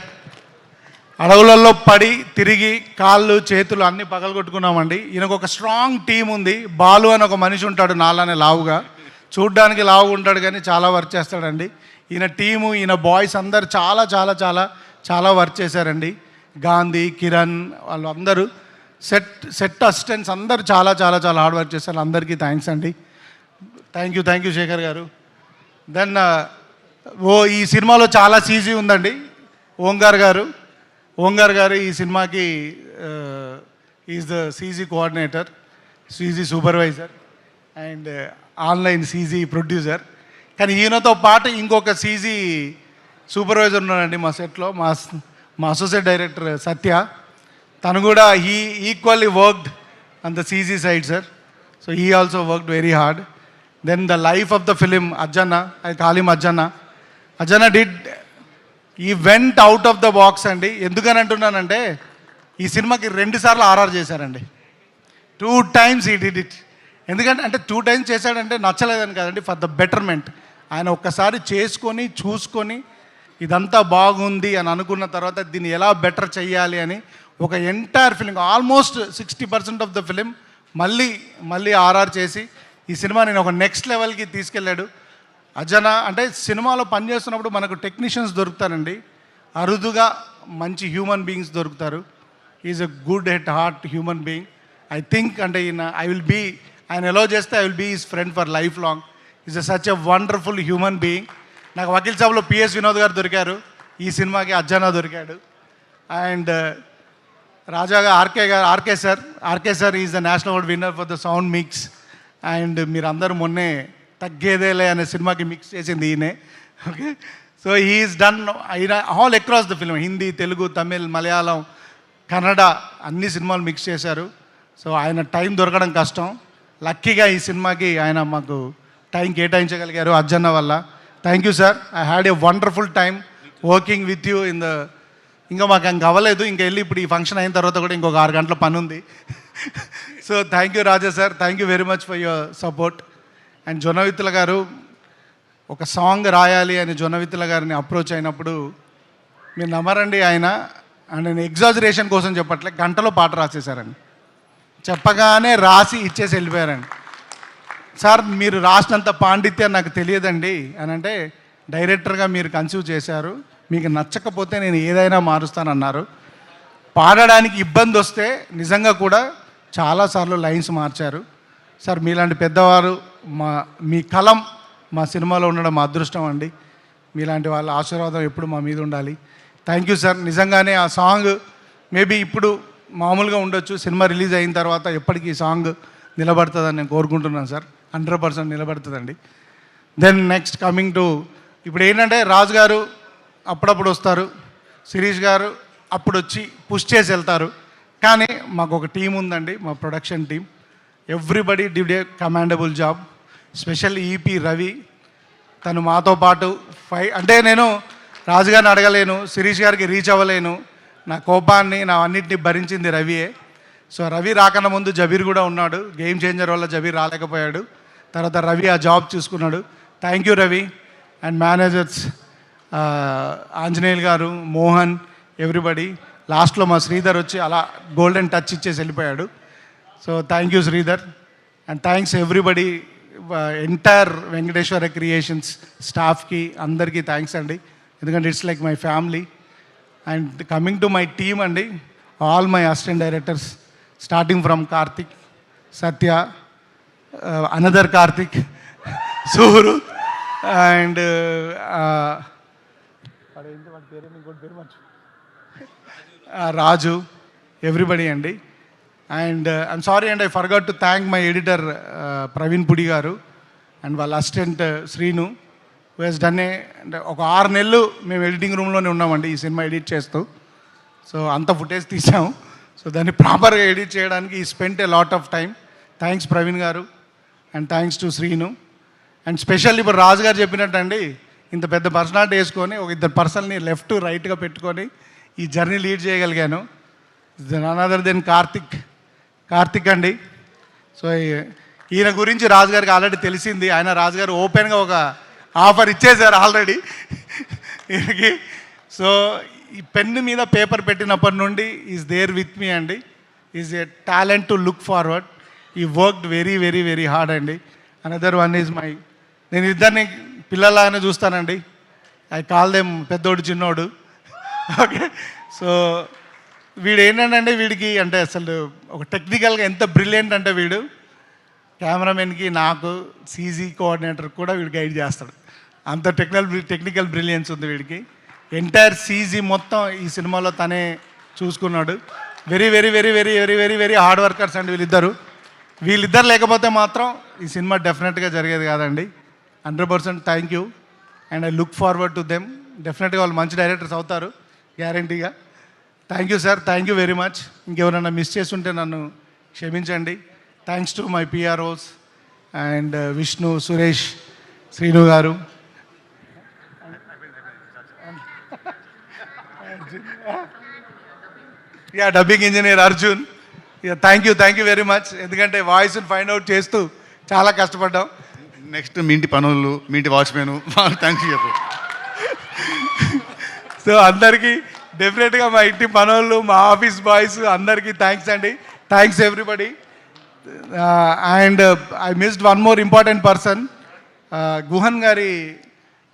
అడవులలో పడి తిరిగి కాళ్ళు చేతులు అన్నీ పగలగొట్టుకున్నామండి. ఈయనకు ఒక స్ట్రాంగ్ టీం ఉంది. బాలు అని ఒక మనిషి ఉంటాడు నాలానే లావుగా, చూడ్డానికి లావుగా ఉంటాడు కానీ చాలా వర్క్ చేస్తాడండి. ఈయన టీము, ఈయన బాయ్స్ అందరు చాలా చాలా చాలా చాలా వర్క్ చేశారండి. గాంధీ, కిరణ్, వాళ్ళు అందరూ సెట్ అసిస్టెంట్స్ అందరూ చాలా చాలా చాలా హార్డ్ వర్క్ చేశారు. అందరికీ థ్యాంక్స్ అండి. థ్యాంక్ యూ శేఖర్ గారు. దెన్ ఈ సినిమాలో చాలా సీజీ ఉందండి. ఓంకార్ గారు ఈ సినిమాకి is the CG coordinator, CG supervisor and online CG producer. కానీ ఈయనతో పాటు ఇంకొక సీజీ సూపర్వైజర్ ఉన్నాడండి మా సెట్లో, మా అసోసియేట్ డైరెక్టర్ సత్య. తను కూడా equally worked on the CG side sir. So he also worked very hard. Then the life of the film Ajjanna, I call him Ajjanna he went out of the box అండి. ఎందుకని అంటున్నానంటే ఈ సినిమాకి 2 సార్లు ఆర్ఆర్ చేశారండి. 2 times he did it. ఎందుకంటే 2 times చేశాడంటే నచ్చలేదని కాదండి, ఫర్ ద బెటర్మెంట్. ఆయన ఒక్కసారి చూసుకొని ఇదంతా బాగుంది అని అనుకున్న తర్వాత దీన్ని ఎలా బెటర్ చెయ్యాలి అని ఒక entire film, almost 60% of the film మళ్ళీ ఆర్ఆర్ చేసి ఈ సినిమా నేను ఒక నెక్స్ట్ లెవెల్కి తీసుకెళ్ళాడు. అజన అంటే సినిమాలో పనిచేస్తున్నప్పుడు మనకు టెక్నీషియన్స్ దొరుకుతారండి, అరుదుగా మంచి హ్యూమన్ బీయింగ్స్ దొరుకుతారు. Is a good at heart human being. I think అంటే ఆయన ఎలో చేస్తే I will be his friend for life long. Is such a wonderful human being. నాకు వకీల్ సాబ్లో పిఎస్ వినోద్ గారు దొరికారు, ఈ సినిమాకి అజ్జన దొరికాడు. అండ్ రాజాగా RK sir is the national award winner for the sound mix. And మీరందరూ మొన్నే తగ్గేదేలే అనే సినిమాకి మిక్స్ చేసింది ఈయనే. Okay, so he's done all across the film, Hindi, Telugu, Tamil, Malayalam, Kannada అన్ని సినిమాలు మిక్స్ చేశారు. సో ఆయన టైం దొరకడం కష్టం. లక్కీగా ఈ సినిమాకి ఆయన మాకు టైం కేటాయించగలిగారు అజ్జన్న వల్ల. Thank you sir. I had a wonderful time working with you ఇంకా మాకు అవ్వలేదు. ఇంకా వెళ్ళి ఇప్పుడు ఈ ఫంక్షన్ అయిన తర్వాత కూడా ఇంకొక 6 గంటల పని ఉంది. So thank you Raja sir, thank you very much for your support. And Jonnavittula గారు ఒక సాంగ్ రాయాలి అని జొన్నవిత్తుల గారిని అప్రోచ్ అయినప్పుడు మీరు నమ్మరండి, ఆయన నేను ఎగ్జాజరేషన్ కోసం చెప్పట్లే, గంటలో పాట రాసేశారండి. చెప్పగానే రాసి ఇచ్చేసి వెళ్ళిపోయారండి. సార్ మీరు రాసినంత పాండిత్యం నాకు తెలియదండి అని అంటే, డైరెక్టర్గా మీరు కన్సీవ్ చేశారు, మీకు నచ్చకపోతే నేను ఏదైనా మారుస్తానన్నారు. పాడడానికి ఇబ్బంది వస్తే నిజంగా కూడా చాలాసార్లు లైన్స్ మార్చారు. సార్ మీలాంటి పెద్దవారు మీ కలం మా సినిమాలో ఉండడం మా అదృష్టం అండి. మీలాంటి వాళ్ళ ఆశీర్వాదం ఎప్పుడు మా మీద ఉండాలి. Thank you sir. నిజంగానే ఆ సాంగ్ మేబీ ఇప్పుడు మామూలుగా ఉండొచ్చు, సినిమా రిలీజ్ అయిన తర్వాత ఎప్పటికీ ఈ సాంగ్ నిలబడుతుందని నేను కోరుకుంటున్నాను సార్. 100% నిలబడుతుందండి. దెన్ నెక్స్ట్ కమింగ్ టు ఇప్పుడు ఏంటంటే, రాజు గారు అప్పుడప్పుడు వస్తారు, శిరీష్ గారు అప్పుడు వచ్చి పుష్ చేసి వెళ్తారు. కానీ మాకు ఒక టీం ఉందండి, మా production team. Everybody did a commendable job. Special EP Ravi, తను మాతో పాటు అంటే నేను రాజుగారిని అడగలేను, శిరీష్ గారికి రీచ్ అవ్వలేను, నా కోపాన్ని నా అన్నింటినీ భరించింది రవియే. సో రవి రాకన్నా ముందు జబీర్ కూడా ఉన్నాడు. గేమ్ చేంజర్ వల్ల జబీర్ రాలేకపోయాడు, తర్వాత రవి ఆ జాబ్ చూసుకున్నాడు. Thank you Ravi. And managers Anjaneyulu గారు, మోహన్, ఎవ్రీబడి. లాస్ట్లో మా శ్రీధర్ వచ్చి అలా గోల్డెన్ టచ్ ఇచ్చేసి వెళ్ళిపోయాడు. So thank you Sridhar. And thanks everybody, entire Venkateswara creations స్టాఫ్కి అందరికీ థ్యాంక్స్ అండి, ఎందుకంటే it's like my family. And coming to my team అండి, all my assistant directors starting from Karthik, Satya, another Karthik, Suru and Raju, everybody అండి. And I'm sorry and I forgot to thank my editor Praveen Pudi garu and వాళ్ళ assistant Srinu, who has done అంటే ఒక 6 నెలలు మేము editing రూమ్లోనే ఉన్నామండి ఈ సినిమా ఎడిట్ చేస్తూ. సో అంత ఫుటేజ్ తీసాము. సో దాన్ని ప్రాపర్గా ఎడిట్ చేయడానికి we spent a lot of time. Thanks Praveen garu and thanks to Srinu. And special ఇప్పుడు రాజు గారు చెప్పినట్టు అండి, ఇంత పెద్ద పర్సనాలిటీ వేసుకొని ఒక 2 పర్సన్ని లెఫ్ట్ రైట్గా పెట్టుకొని ఈ జర్నీ లీడ్ చేయగలిగాను. నన్ అదర్ దెన్ కార్తిక్ అండి. సో ఈయన గురించి రాజుగారికి ఆల్రెడీ తెలిసింది. ఆయన రాజుగారు ఓపెన్గా ఒక ఆఫర్ ఇచ్చేశారు ఆల్రెడీ ఈయనకి. సో ఈ పెన్ను మీద పేపర్ పెట్టినప్పటి నుండి ఈజ్ దేర్ విత్ మీ అండి. Is a talent to look forward. He worked very very very hard అండి. అనదర్ వన్ ఈజ్ మై, నేను ఇద్దరిని పిల్లలాగానే చూస్తానండి. ఐ కాల్ దెమ్ పెద్దోడు చిన్నోడు. ఓకే. సో వీడు ఏంటంటే వీడికి అంటే అసలు ఒక టెక్నికల్గా ఎంత బ్రిలియంట్ అంటే వీడు కెమెరామెన్కి, నాకు, సీజీ కోఆర్డినేటర్ కూడా వీడు గైడ్ చేస్తాడు. అంత టెక్నికల్ బ్రిలియన్స్ ఉంది వీడికి. ఎంటైర్ సీజీ మొత్తం ఈ సినిమాలో తనే చూసుకున్నాడు. Very very very very very very very hard workers అండి వీళ్ళిద్దరు లేకపోతే మాత్రం ఈ సినిమా డెఫినెట్గా జరిగేది కాదండి. 100% thank you and I look forward to them. డెఫినెట్గా వాళ్ళు మంచి డైరెక్టర్స్ అవుతారు గ్యారంటీగా. Thank you sir, thank you very much. ఇంకెవరైనా మిస్ చేస్తుంటే నన్ను క్షమించండి. Thanks to my PROs and Vishnu, Suresh, Srinu garu, dubbing engineer Arjun. Thank you very much. ఎందుకంటే వాయిస్ని ఫైండ్ అవుట్ చేస్తూ చాలా కష్టపడ్డాం. నెక్స్ట్ మీ ఇంటి పనులు, మీ ఇంటి వాచ్మెన్, థ్యాంక్ యూ చెప్పు. సో అందరికీ డెఫినెట్గా మా ఇంటి పనులు, మా ఆఫీస్ బాయ్స్ అందరికీ థ్యాంక్స్ అండి. Thanks everybody. And I missed one more important person. Guhan గారి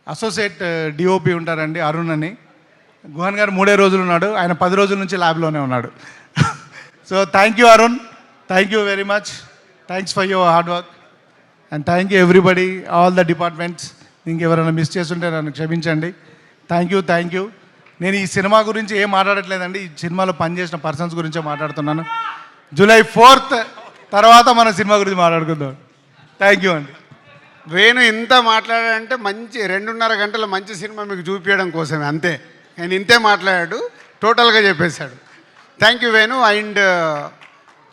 అసోసియేట్ డిఓపి ఉంటారండి, అరుణ్ అని. గుహన్ గారు 3 రోజులు ఉన్నాడు, ఆయన 10 రోజుల నుంచి ల్యాబ్లోనే ఉన్నాడు. So thank you Arun, thank you very much. Thanks for your hard work and thank you everybody, all the departments. ఇంకెవరైనా మిస్ చేస్తుంటే నన్ను క్షమించండి. Thank you. నేను ఈ సినిమా గురించి ఏం మాట్లాడట్లేదండి, ఈ సినిమాలో పనిచేసిన పర్సన్స్ గురించే మాట్లాడుతున్నాను. July 4th తర్వాత మన సినిమా గురించి మాట్లాడుకుందాం. థ్యాంక్ యూ అండి. వేణు ఇంత మాట్లాడాడంటే మంచి 2.5 గంటల మంచి సినిమా మీకు చూపించడం కోసమే, అంతే. నేను ఇంతే మాట్లాడాడు, టోటల్గా చెప్పేశాడు. Thank you Venu. అండ్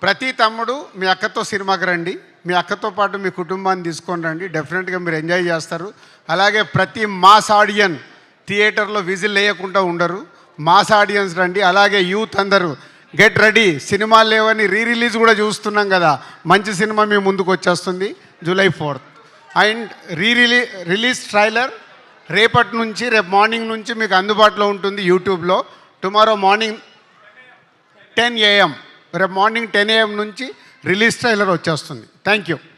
ప్రతి తమ్ముడు మీ అక్కతో సినిమాకి రండి, మీ అక్కతో పాటు మీ కుటుంబాన్ని తీసుకొని రండి, డెఫినెట్గా మీరు ఎంజాయ్ చేస్తారు. అలాగే ప్రతి మాస్ ఆడియన్స్ థియేటర్లో విజిల్ వేయకుండా ఉండరు, మాస్ ఆడియన్స్ రండి. అలాగే యూత్ అందరూ గెట్ రెడీ, సినిమాలు లేవని రిలీజ్ కూడా చూస్తున్నాం కదా. మంచి సినిమా మీ ముందుకు వచ్చేస్తుంది July 4th. And release trailer రేపటి నుంచి, రేపు మార్నింగ్ నుంచి మీకు అందుబాటులో ఉంటుంది యూట్యూబ్లో. టుమారో మార్నింగ్ 10 AM, రేపు మార్నింగ్ 10 AM నుంచి రిలీజ్ ట్రైలర్ వచ్చేస్తుంది. Thank you.